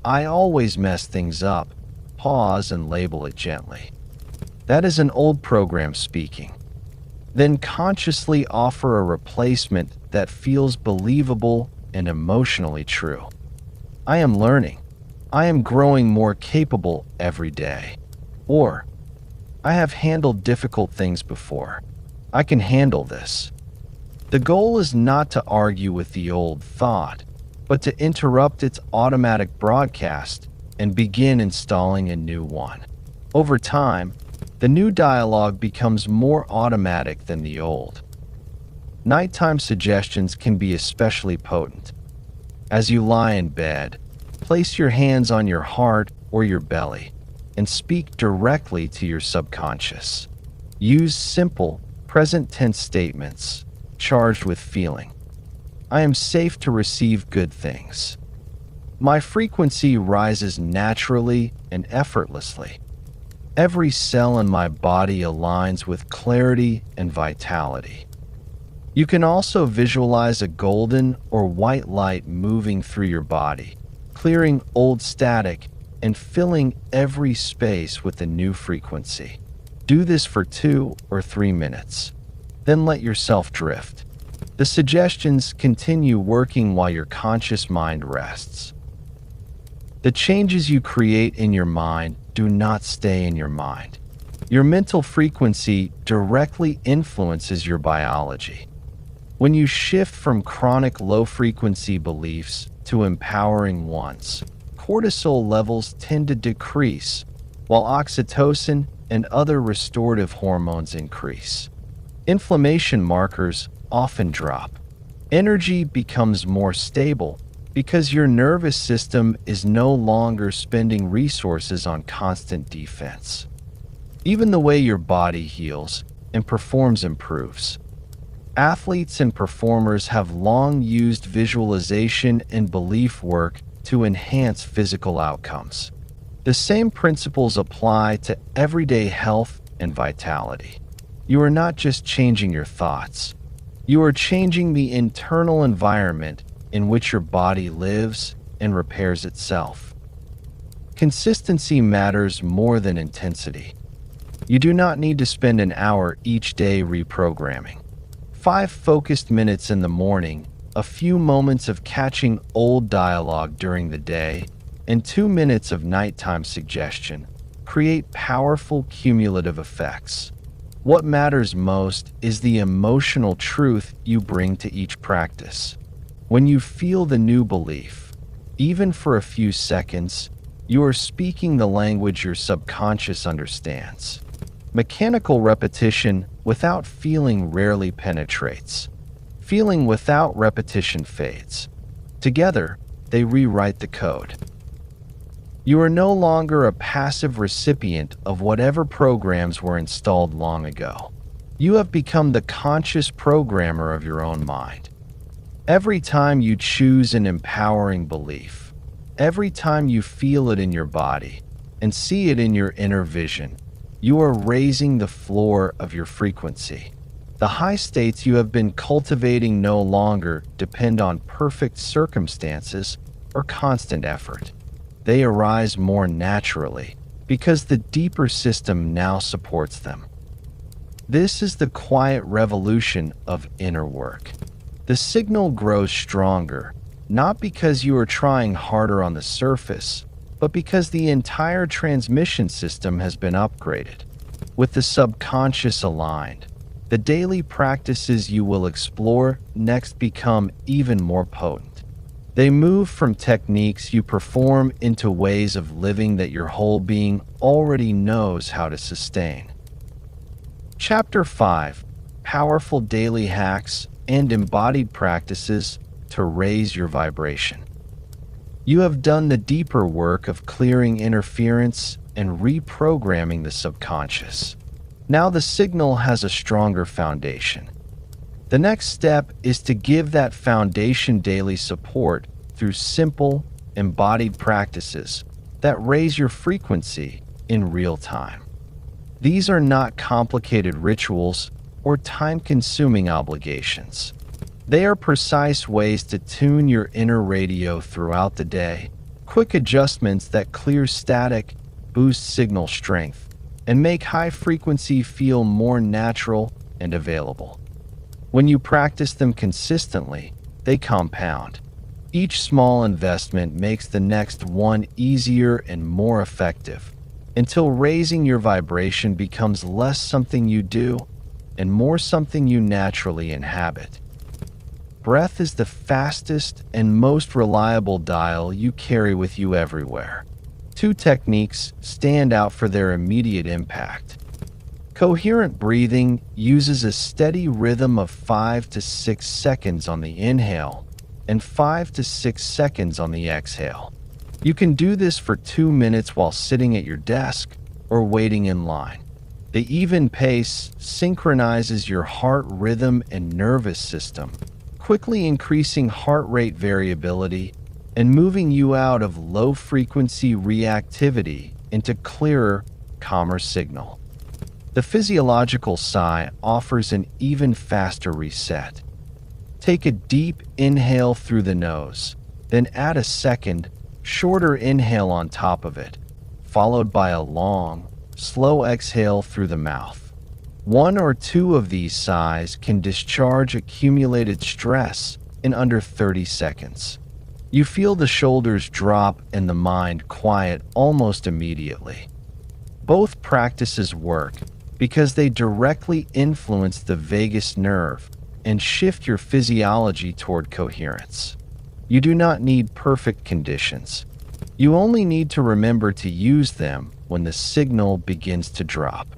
Speaker 1: I always mess things up, pause and label it gently. That is an old program speaking. Then consciously offer a replacement that feels believable and emotionally true. I am learning. I am growing more capable every day. Or, I have handled difficult things before. I can handle this. The goal is not to argue with the old thought, but to interrupt its automatic broadcast and begin installing a new one. Over time, the new dialogue becomes more automatic than the old. Nighttime suggestions can be especially potent. As you lie in bed, place your hands on your heart or your belly and speak directly to your subconscious. Use simple, present tense statements charged with feeling. I am safe to receive good things. My frequency rises naturally and effortlessly. Every cell in my body aligns with clarity and vitality. You can also visualize a golden or white light moving through your body, clearing old static and filling every space with a new frequency. Do this for 2 or 3 minutes. Then let yourself drift. The suggestions continue working while your conscious mind rests. The changes you create in your mind do not stay in your mind. Your mental frequency directly influences your biology. When you shift from chronic low-frequency beliefs to empowering ones, cortisol levels tend to decrease, while oxytocin and other restorative hormones increase. Inflammation markers often drop. Energy becomes more stable because your nervous system is no longer spending resources on constant defense. Even the way your body heals and performs improves. Athletes and performers have long used visualization and belief work to enhance physical outcomes. The same principles apply to everyday health and vitality. You are not just changing your thoughts. You are changing the internal environment in which your body lives and repairs itself. Consistency matters more than intensity. You do not need to spend an hour each day reprogramming. 5 focused minutes in the morning, a few moments of catching old dialogue during the day, and 2 minutes of nighttime suggestion create powerful cumulative effects. What matters most is the emotional truth you bring to each practice. When you feel the new belief, even for a few seconds, you are speaking the language your subconscious understands. Mechanical repetition without feeling rarely penetrates. Feeling without repetition fades. Together, they rewrite the code. You are no longer a passive recipient of whatever programs were installed long ago. You have become the conscious programmer of your own mind. Every time you choose an empowering belief, every time you feel it in your body and see it in your inner vision, you are raising the floor of your frequency. The high states you have been cultivating no longer depend on perfect circumstances or constant effort. They arise more naturally because the deeper system now supports them. This is the quiet revolution of inner work. The signal grows stronger, not because you are trying harder on the surface, but because the entire transmission system has been upgraded. With the subconscious aligned, the daily practices you will explore next become even more potent. They move from techniques you perform into ways of living that your whole being already knows how to sustain. Chapter 5: Powerful Daily Hacks and Embodied Practices to Raise Your Vibration. You have done the deeper work of clearing interference and reprogramming the subconscious. Now the signal has a stronger foundation. The next step is to give that foundation daily support through simple, embodied practices that raise your frequency in real time. These are not complicated rituals or time-consuming obligations. They are precise ways to tune your inner radio throughout the day, quick adjustments that clear static, boost signal strength, and make high frequency feel more natural and available. When you practice them consistently, they compound. Each small investment makes the next one easier and more effective, until raising your vibration becomes less something you do and more something you naturally inhabit. Breath is the fastest and most reliable dial you carry with you everywhere. Two techniques stand out for their immediate impact. Coherent breathing uses a steady rhythm of 5 to 6 seconds on the inhale and 5 to 6 seconds on the exhale. You can do this for 2 minutes while sitting at your desk or waiting in line. The even pace synchronizes your heart rhythm and nervous system, quickly increasing heart rate variability and moving you out of low-frequency reactivity into clearer, calmer signal. The physiological sigh offers an even faster reset. Take a deep inhale through the nose, then add a second, shorter inhale on top of it, followed by a long, slow exhale through the mouth. 1 or 2 of these sighs can discharge accumulated stress in under 30 seconds. You feel the shoulders drop and the mind quiet almost immediately. Both practices work because they directly influence the vagus nerve and shift your physiology toward coherence. You do not need perfect conditions. You only need to remember to use them when the signal begins to drop.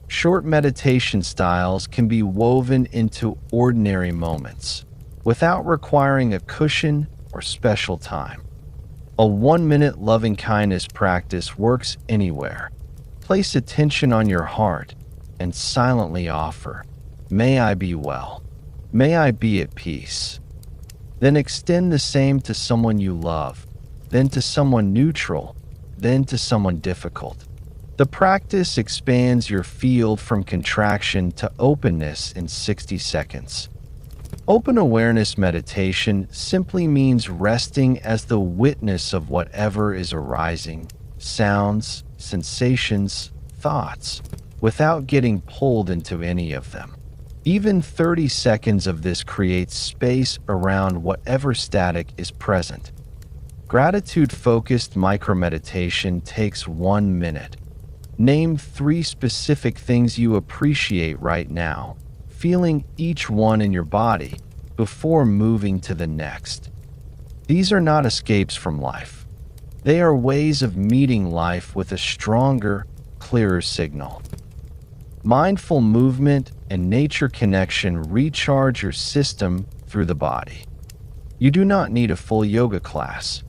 Speaker 1: Short meditation styles can be woven into ordinary moments without requiring a cushion or special time. A 1-minute loving-kindness practice works anywhere. Place attention on your heart and silently offer, "May I be well. May I be at peace." Then extend the same to someone you love, then to someone neutral, then to someone difficult. The practice expands your field from contraction to openness in 60 seconds. Open awareness meditation simply means resting as the witness of whatever is arising, sounds, sensations, thoughts, without getting pulled into any of them. Even 30 seconds of this creates space around whatever static is present. Gratitude-focused micromeditation takes 1 minute. Name 3 specific things you appreciate right now, feeling each one in your body, before moving to the next. These are not escapes from life. They are ways of meeting life with a stronger, clearer signal. Mindful movement and nature connection recharge your system through the body. You do not need a full yoga class.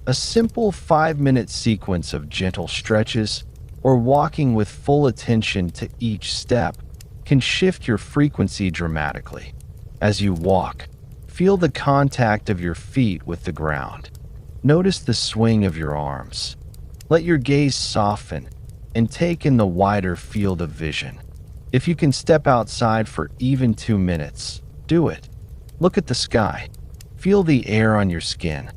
Speaker 1: A simple 5-minute sequence of gentle stretches or walking with full attention to each step can shift your frequency dramatically. As you walk, feel the contact of your feet with the ground. Notice the swing of your arms. Let your gaze soften and take in the wider field of vision. If you can step outside for even 2 minutes, do it. Look at the sky. Feel the air on your skin.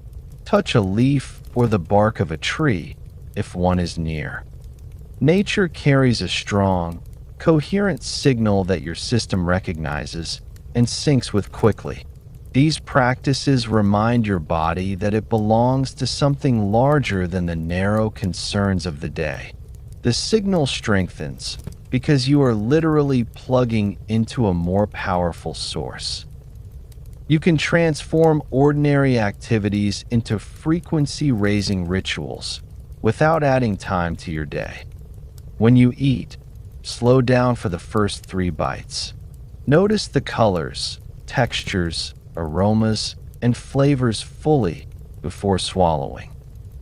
Speaker 1: Touch a leaf or the bark of a tree if one is near. Nature carries a strong, coherent signal that your system recognizes and syncs with quickly. These practices remind your body that it belongs to something larger than the narrow concerns of the day. The signal strengthens because you are literally plugging into a more powerful source. You can transform ordinary activities into frequency-raising rituals without adding time to your day. When you eat, slow down for the first 3 bites. Notice the colors, textures, aromas, and flavors fully before swallowing.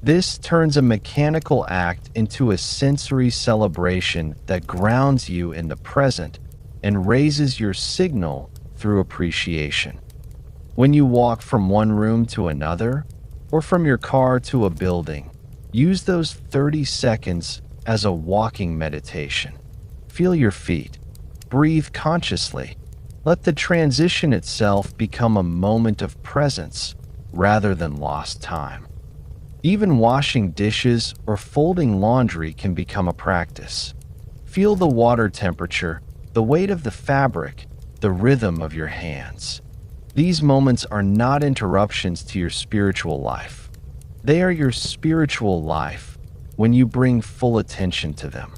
Speaker 1: This turns a mechanical act into a sensory celebration that grounds you in the present and raises your signal through appreciation. When you walk from one room to another, or from your car to a building, use those 30 seconds as a walking meditation. Feel your feet. Breathe consciously. Let the transition itself become a moment of presence rather than lost time. Even washing dishes or folding laundry can become a practice. Feel the water temperature, the weight of the fabric, the rhythm of your hands. These moments are not interruptions to your spiritual life. They are your spiritual life when you bring full attention to them.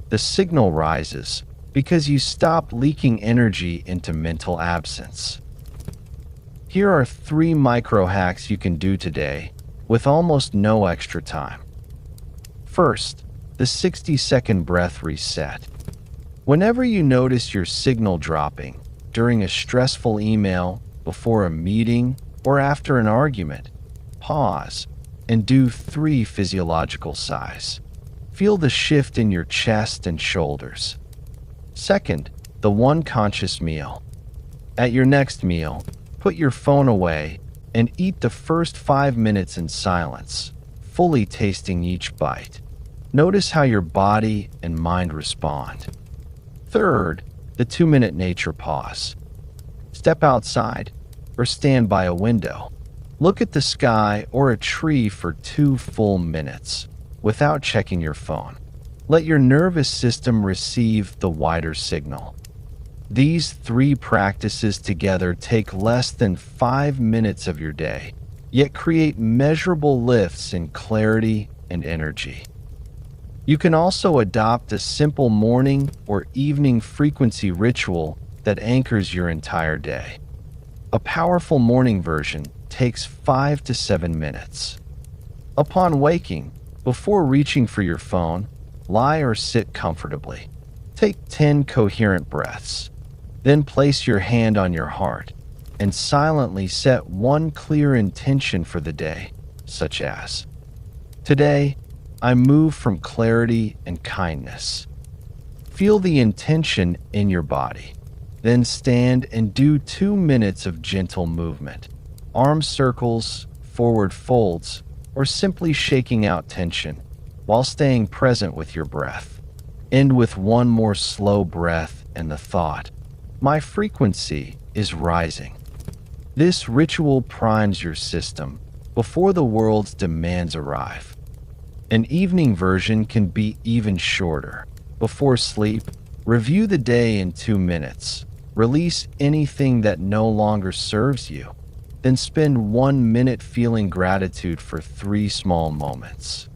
Speaker 1: The signal rises because you stop leaking energy into mental absence. Here are 3 micro hacks you can do today with almost no extra time. First, the 60-second breath reset. Whenever you notice your signal dropping, during a stressful email, before a meeting, or after an argument, pause and do 3 physiological sighs. Feel the shift in your chest and shoulders. Second, the 1 conscious meal. At your next meal, put your phone away and eat the first 5 minutes in silence, fully tasting each bite. Notice how your body and mind respond. Third, the 2-minute nature pause. Step outside or stand by a window. Look at the sky or a tree for 2 full minutes without checking your phone. Let your nervous system receive the wider signal. These 3 practices together take less than 5 minutes of your day, yet create measurable lifts in clarity and energy. You can also adopt a simple morning or evening frequency ritual that anchors your entire day. A powerful morning version takes 5 to 7 minutes. Upon waking, before reaching for your phone, lie or sit comfortably. Take 10 coherent breaths. Then place your hand on your heart and silently set 1 clear intention for the day, such as, "Today, I move from clarity and kindness." Feel the intention in your body. Then stand and do 2 minutes of gentle movement. Arm circles, forward folds, or simply shaking out tension while staying present with your breath. End with 1 more slow breath and the thought, "My frequency is rising." This ritual primes your system before the world's demands arrive. An evening version can be even shorter. Before sleep, review the day in 2 minutes. Release anything that no longer serves you. Then spend 1 minute feeling gratitude for 3 small moments.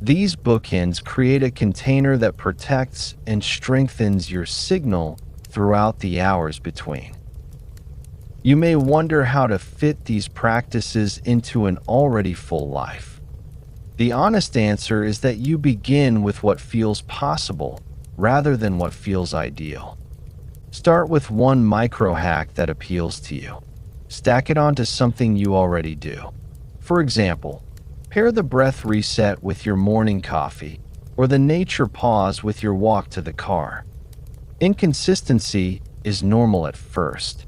Speaker 1: These bookends create a container that protects and strengthens your signal throughout the hours between. You may wonder how to fit these practices into an already full life. The honest answer is that you begin with what feels possible rather than what feels ideal. Start with one micro hack that appeals to you. Stack it onto something you already do. For example, pair the breath reset with your morning coffee or the nature pause with your walk to the car. Inconsistency is normal at first.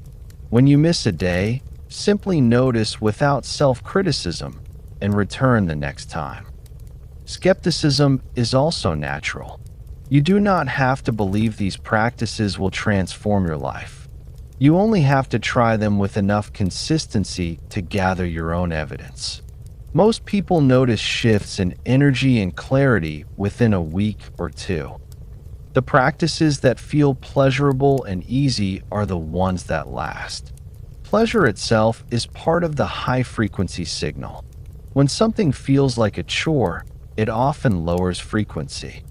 Speaker 1: When you miss a day, simply notice without self-criticism and return the next time. Skepticism is also natural. You do not have to believe these practices will transform your life. You only have to try them with enough consistency to gather your own evidence. Most people notice shifts in energy and clarity within a week or two. The practices that feel pleasurable and easy are the ones that last. Pleasure itself is part of the high-frequency signal. When something feels like a chore, it often lowers frequency.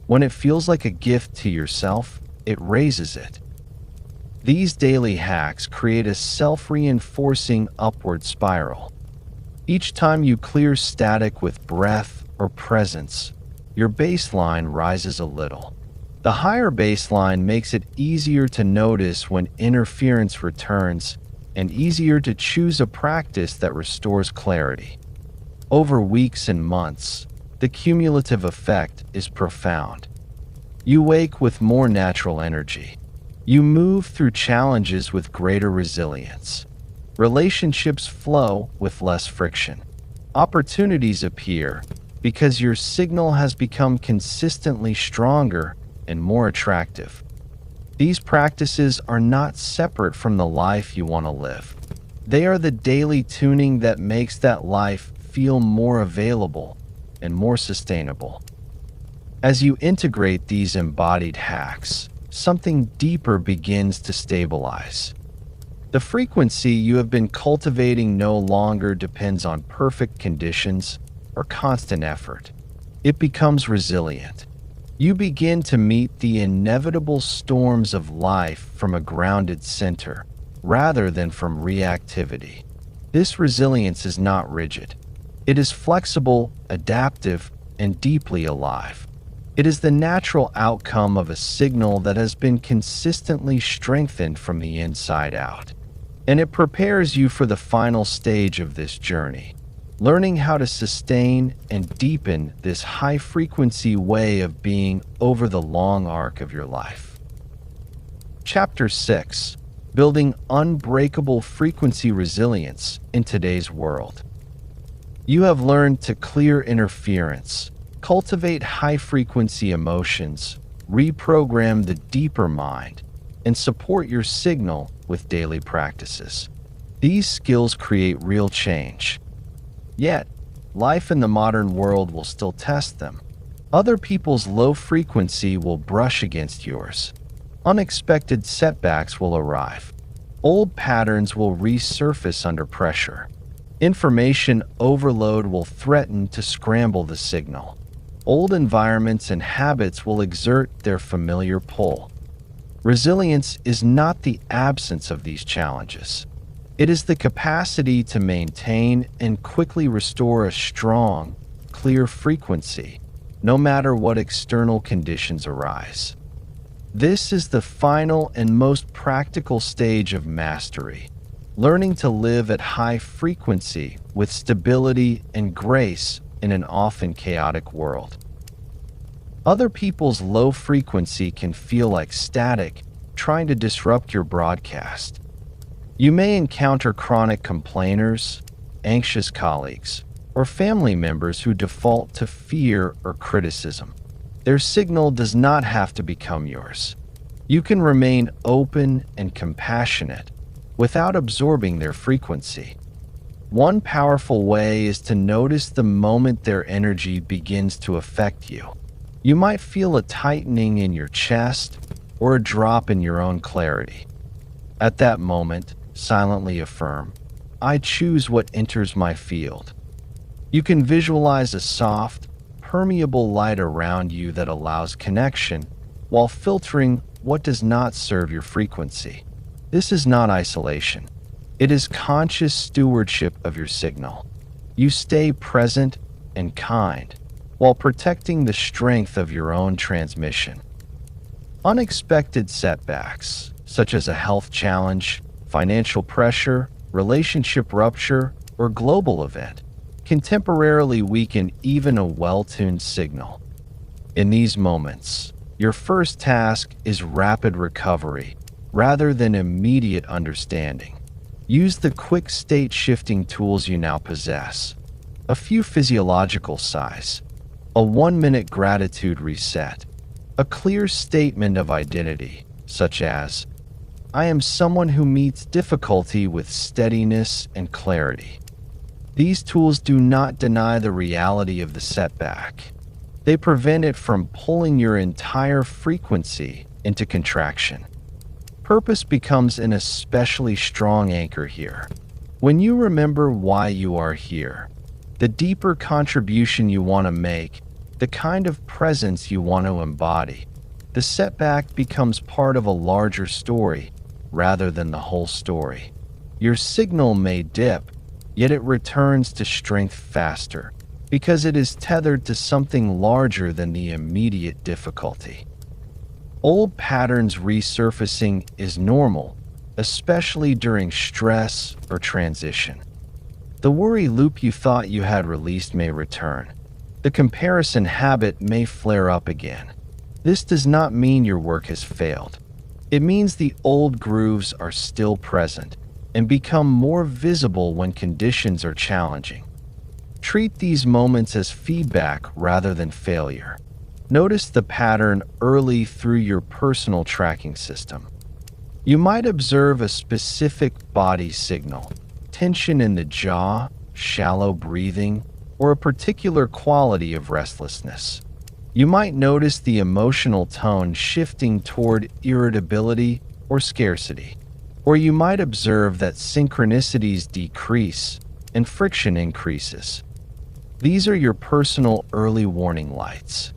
Speaker 1: When it feels like a gift to yourself, it raises it. These daily hacks create a self-reinforcing upward spiral. Each time you clear static with breath or presence, your baseline rises a little. The higher baseline makes it easier to notice when interference returns and easier to choose a practice that restores clarity. Over weeks and months, the cumulative effect is profound. You wake with more natural energy. You move through challenges with greater resilience. Relationships flow with less friction. Opportunities appear because your signal has become consistently stronger and more attractive. These practices are not separate from the life you want to live. They are the daily tuning that makes that life feel more available and more sustainable. As you integrate these embodied hacks, something deeper begins to stabilize. The frequency you have been cultivating no longer depends on perfect conditions or constant effort. It becomes resilient. You begin to meet the inevitable storms of life from a grounded center, rather than from reactivity. This resilience is not rigid. It is flexible, adaptive, and deeply alive. It is the natural outcome of a signal that has been consistently strengthened from the inside out. And it prepares you for the final stage of this journey, learning how to sustain and deepen this high-frequency way of being over the long arc of your life. Chapter 6: Building Unbreakable Frequency Resilience in Today's World. You have learned to clear interference, cultivate high-frequency emotions, reprogram the deeper mind, and support your signal with daily practices. These skills create real change. Yet, life in the modern world will still test them. Other people's low frequency will brush against yours. Unexpected setbacks will arrive. Old patterns will resurface under pressure. Information overload will threaten to scramble the signal. Old environments and habits will exert their familiar pull. Resilience is not the absence of these challenges. It is the capacity to maintain and quickly restore a strong, clear frequency, no matter what external conditions arise. This is the final and most practical stage of mastery, learning to live at high frequency with stability and grace in an often chaotic world. Other people's low frequency can feel like static, trying to disrupt your broadcast. You may encounter chronic complainers, anxious colleagues, or family members who default to fear or criticism. Their signal does not have to become yours. You can remain open and compassionate without absorbing their frequency. One powerful way is to notice the moment their energy begins to affect you. You might feel a tightening in your chest or a drop in your own clarity. At that moment, silently affirm, "I choose what enters my field." You can visualize a soft, permeable light around you that allows connection while filtering what does not serve your frequency. This is not isolation. It is conscious stewardship of your signal. You stay present and kind while protecting the strength of your own transmission. Unexpected setbacks, such as a health challenge, financial pressure, relationship rupture, or global event, can temporarily weaken even a well-tuned signal. In these moments, your first task is rapid recovery rather than immediate understanding. Use the quick state shifting tools you now possess. A few physiological sighs, a 1-minute gratitude reset, a clear statement of identity, such as, I am someone who meets difficulty with steadiness and clarity. These tools do not deny the reality of the setback. They prevent it from pulling your entire frequency into contraction. Purpose becomes an especially strong anchor here. When you remember why you are here, the deeper contribution you want to make, the kind of presence you want to embody, the setback becomes part of a larger story rather than the whole story. Your signal may dip, yet it returns to strength faster because it is tethered to something larger than the immediate difficulty. Old patterns resurfacing is normal, especially during stress or transition. The worry loop you thought you had released may return. The comparison habit may flare up again. This does not mean your work has failed. It means the old grooves are still present and become more visible when conditions are challenging. Treat these moments as feedback rather than failure. Notice the pattern early through your personal tracking system. You might observe a specific body signal, tension in the jaw, shallow breathing, or a particular quality of restlessness. You might notice the emotional tone shifting toward irritability or scarcity. Or you might observe that synchronicities decrease and friction increases. These are your personal early warning lights.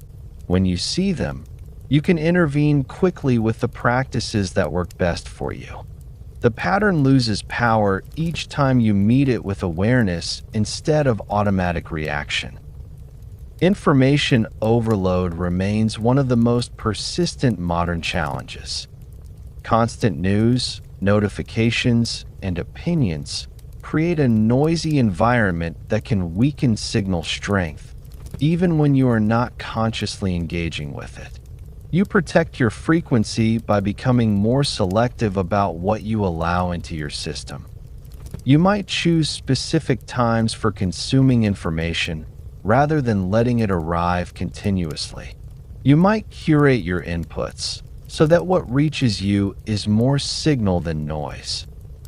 Speaker 1: When you see them, you can intervene quickly with the practices that work best for you. The pattern loses power each time you meet it with awareness instead of automatic reaction. Information overload remains one of the most persistent modern challenges. Constant news, notifications, and opinions create a noisy environment that can weaken signal strength, even when you are not consciously engaging with it. You protect your frequency by becoming more selective about what you allow into your system. You might choose specific times for consuming information rather than letting it arrive continuously. You might curate your inputs so that what reaches you is more signal than noise.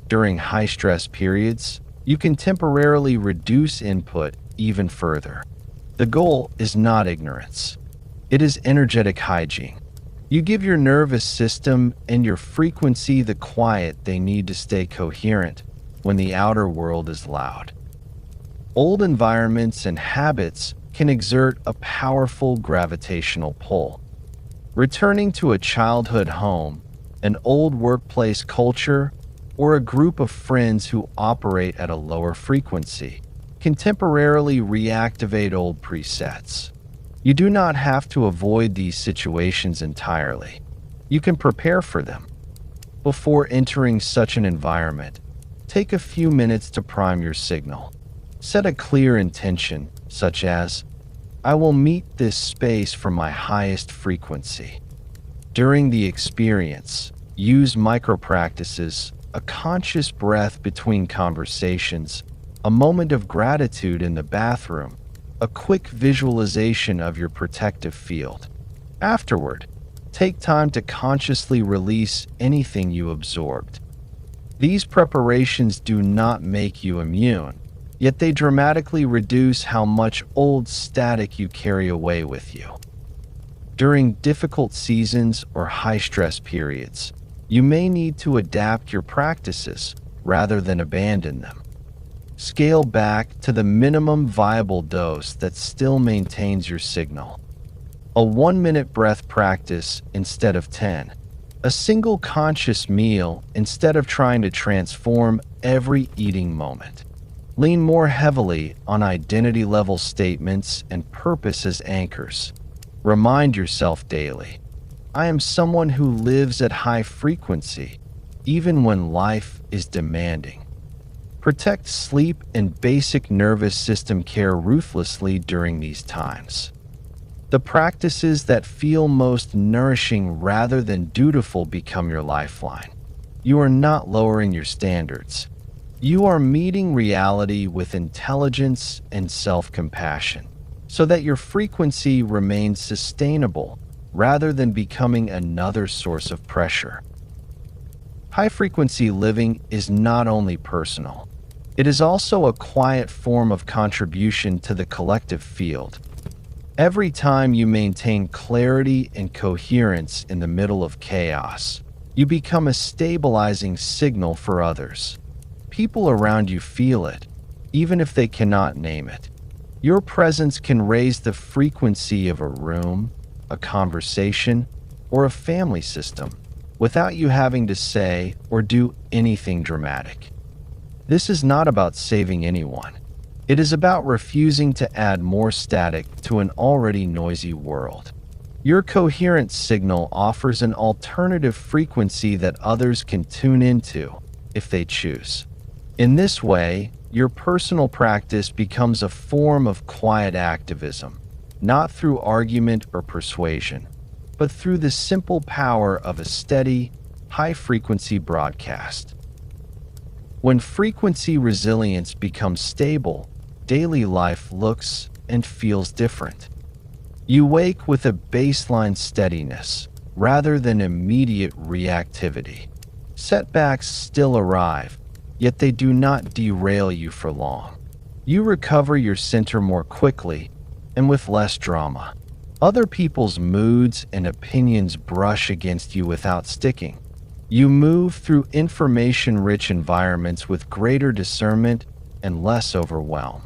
Speaker 1: During high-stress periods, you can temporarily reduce input even further. The goal is not ignorance. It is energetic hygiene. You give your nervous system and your frequency the quiet they need to stay coherent when the outer world is loud. Old environments and habits can exert a powerful gravitational pull. Returning to a childhood home, an old workplace culture, or a group of friends who operate at a lower frequency can temporarily reactivate old presets. You do not have to avoid these situations entirely. You can prepare for them. Before entering such an environment, take a few minutes to prime your signal. Set a clear intention, such as, I will meet this space from my highest frequency. During the experience, use micro-practices, a conscious breath between conversations, a moment of gratitude in the bathroom, a quick visualization of your protective field. Afterward, take time to consciously release anything you absorbed. These preparations do not make you immune, yet they dramatically reduce how much old static you carry away with you. During difficult seasons or high-stress periods, you may need to adapt your practices rather than abandon them. Scale back to the minimum viable dose that still maintains your signal. A 1-minute breath practice instead of 10. A single conscious meal instead of trying to transform every eating moment. Lean more heavily on identity-level statements and purpose as anchors. Remind yourself daily, I am someone who lives at high frequency, even when life is demanding. Protect sleep and basic nervous system care ruthlessly during these times. The practices that feel most nourishing rather than dutiful become your lifeline. You are not lowering your standards. You are meeting reality with intelligence and self-compassion, so that your frequency remains sustainable rather than becoming another source of pressure. High-frequency living is not only personal, it is also a quiet form of contribution to the collective field. Every time you maintain clarity and coherence in the middle of chaos, you become a stabilizing signal for others. People around you feel it, even if they cannot name it. Your presence can raise the frequency of a room, a conversation, or a family system without you having to say or do anything dramatic. This is not about saving anyone. It is about refusing to add more static to an already noisy world. Your coherent signal offers an alternative frequency that others can tune into if they choose. In this way, your personal practice becomes a form of quiet activism, not through argument or persuasion, but through the simple power of a steady, high-frequency broadcast. When frequency resilience becomes stable, daily life looks and feels different. You wake with a baseline steadiness rather than immediate reactivity. Setbacks still arrive, yet they do not derail you for long. You recover your center more quickly and with less drama. Other people's moods and opinions brush against you without sticking. You move through information-rich environments with greater discernment and less overwhelm.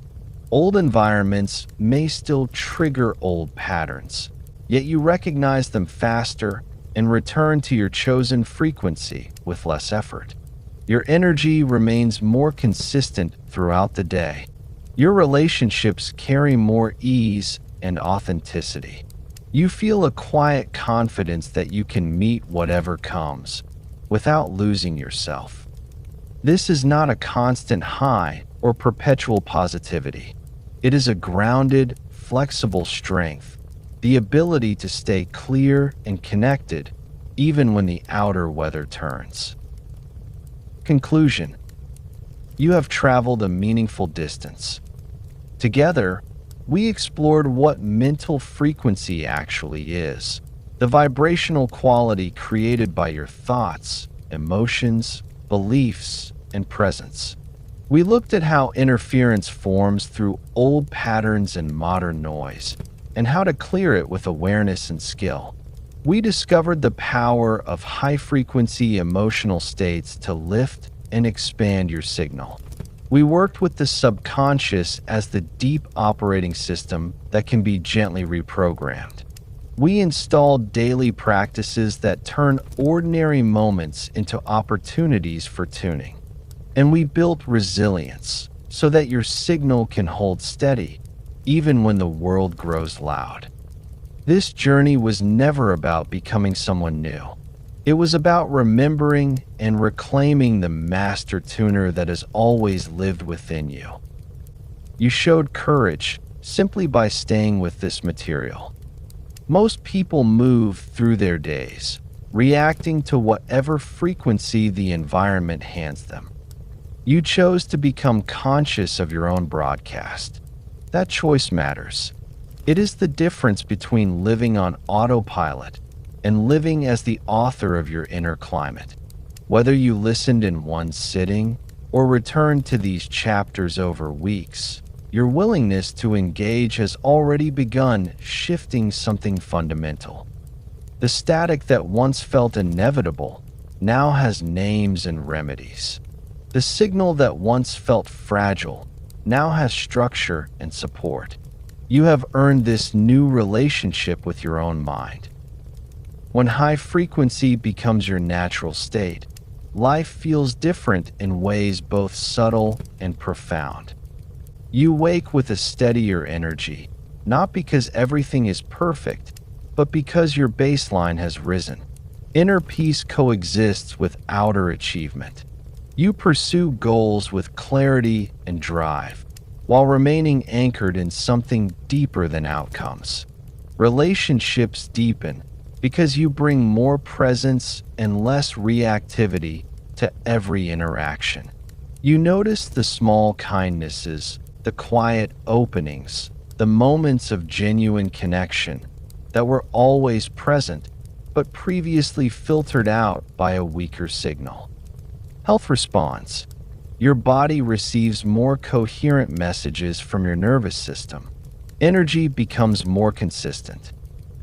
Speaker 1: Old environments may still trigger old patterns, yet you recognize them faster and return to your chosen frequency with less effort. Your energy remains more consistent throughout the day. Your relationships carry more ease and authenticity. You feel a quiet confidence that you can meet whatever comes without losing yourself. This is not a constant high or perpetual positivity. It is a grounded, flexible strength, the ability to stay clear and connected even when the outer weather turns. Conclusion: you have traveled a meaningful distance. Together, we explored what mental frequency actually is, the vibrational quality created by your thoughts, emotions, beliefs, and presence. We looked at how interference forms through old patterns and modern noise, and how to clear it with awareness and skill. We discovered the power of high-frequency emotional states to lift and expand your signal. We worked with the subconscious as the deep operating system that can be gently reprogrammed. We installed daily practices that turn ordinary moments into opportunities for tuning. And we built resilience so that your signal can hold steady, even when the world grows loud. This journey was never about becoming someone new. It was about remembering and reclaiming the master tuner that has always lived within you. You showed courage simply by staying with this material. Most people move through their days, reacting to whatever frequency the environment hands them. You chose to become conscious of your own broadcast. That choice matters. It is the difference between living on autopilot and living as the author of your inner climate. Whether you listened in one sitting or returned to these chapters over weeks, your willingness to engage has already begun shifting something fundamental. The static that once felt inevitable now has names and remedies. The signal that once felt fragile now has structure and support. You have earned this new relationship with your own mind. When high frequency becomes your natural state, life feels different in ways both subtle and profound. You wake with a steadier energy, not because everything is perfect, but because your baseline has risen. Inner peace coexists with outer achievement. You pursue goals with clarity and drive, while remaining anchored in something deeper than outcomes. Relationships deepen because you bring more presence and less reactivity to every interaction. You notice the small kindnesses, the quiet openings, the moments of genuine connection that were always present but previously filtered out by a weaker signal. Health response. Your body receives more coherent messages from your nervous system. Energy becomes more consistent.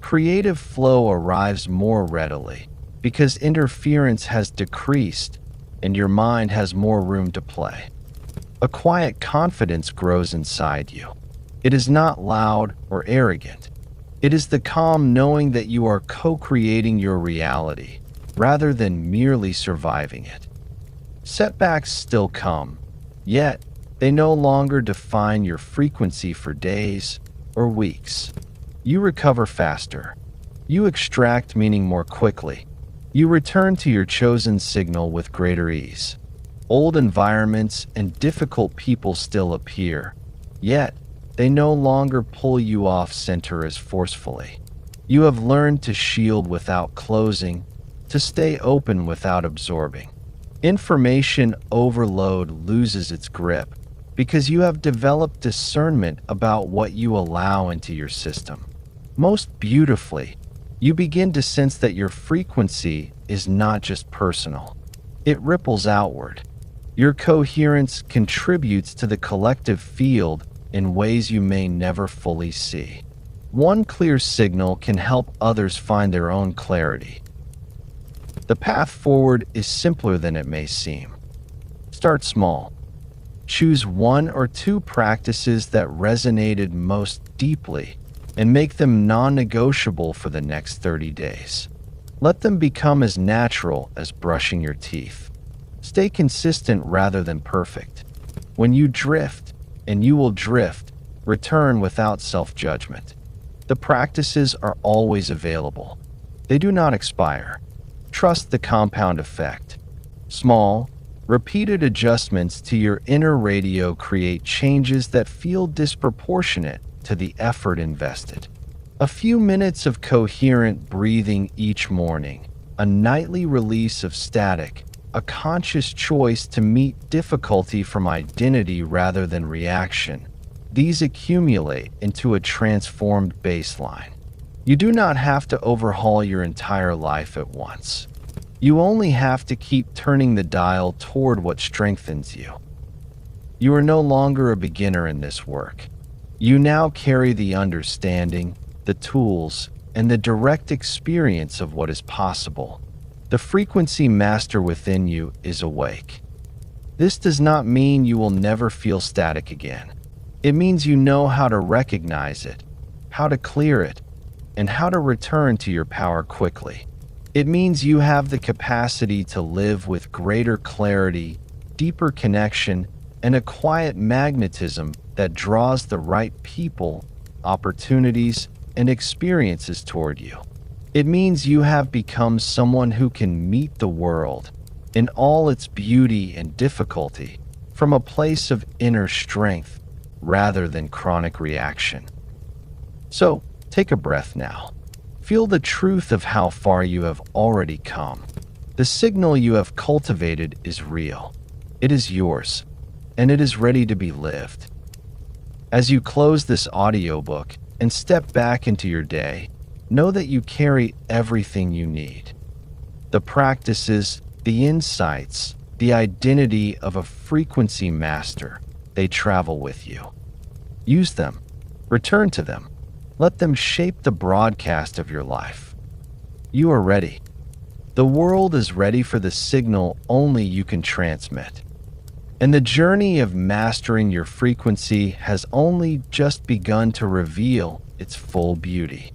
Speaker 1: Creative flow arrives more readily because interference has decreased and your mind has more room to play. A quiet confidence grows inside you. It is not loud or arrogant. It is the calm knowing that you are co-creating your reality rather than merely surviving it. Setbacks still come, yet they no longer define your frequency for days or weeks. You recover faster. You extract meaning more quickly. You return to your chosen signal with greater ease. Old environments and difficult people still appear, yet they no longer pull you off center as forcefully. You have learned to shield without closing, to stay open without absorbing. Information overload loses its grip because you have developed discernment about what you allow into your system. Most beautifully, you begin to sense that your frequency is not just personal. It ripples outward. Your coherence contributes to the collective field in ways you may never fully see. One clear signal can help others find their own clarity. The path forward is simpler than it may seem. Start small. Choose one or two practices that resonated most deeply and make them non-negotiable for the next 30 days. Let them become as natural as brushing your teeth. Stay consistent rather than perfect. When you drift, and you will drift, return without self-judgment. The practices are always available. They do not expire. Trust the compound effect. Small, repeated adjustments to your inner radio create changes that feel disproportionate to the effort invested. A few minutes of coherent breathing each morning, a nightly release of static, a conscious choice to meet difficulty from identity rather than reaction. These accumulate into a transformed baseline. You do not have to overhaul your entire life at once. You only have to keep turning the dial toward what strengthens you. You are no longer a beginner in this work. You now carry the understanding, the tools, and the direct experience of what is possible. The frequency master within you is awake. This does not mean you will never feel static again. It means you know how to recognize it, how to clear it, and how to return to your power quickly. It means you have the capacity to live with greater clarity, deeper connection, and a quiet magnetism that draws the right people, opportunities, and experiences toward you. It means you have become someone who can meet the world in all its beauty and difficulty from a place of inner strength rather than chronic reaction. So, take a breath now. Feel the truth of how far you have already come. The signal you have cultivated is real. It is yours, and it is ready to be lived. As you close this audiobook and step back into your day, know that you carry everything you need. The practices, the insights, the identity of a frequency master, they travel with you. Use them. Return to them. Let them shape the broadcast of your life. You are ready. The world is ready for the signal only you can transmit. And the journey of mastering your frequency has only just begun to reveal its full beauty.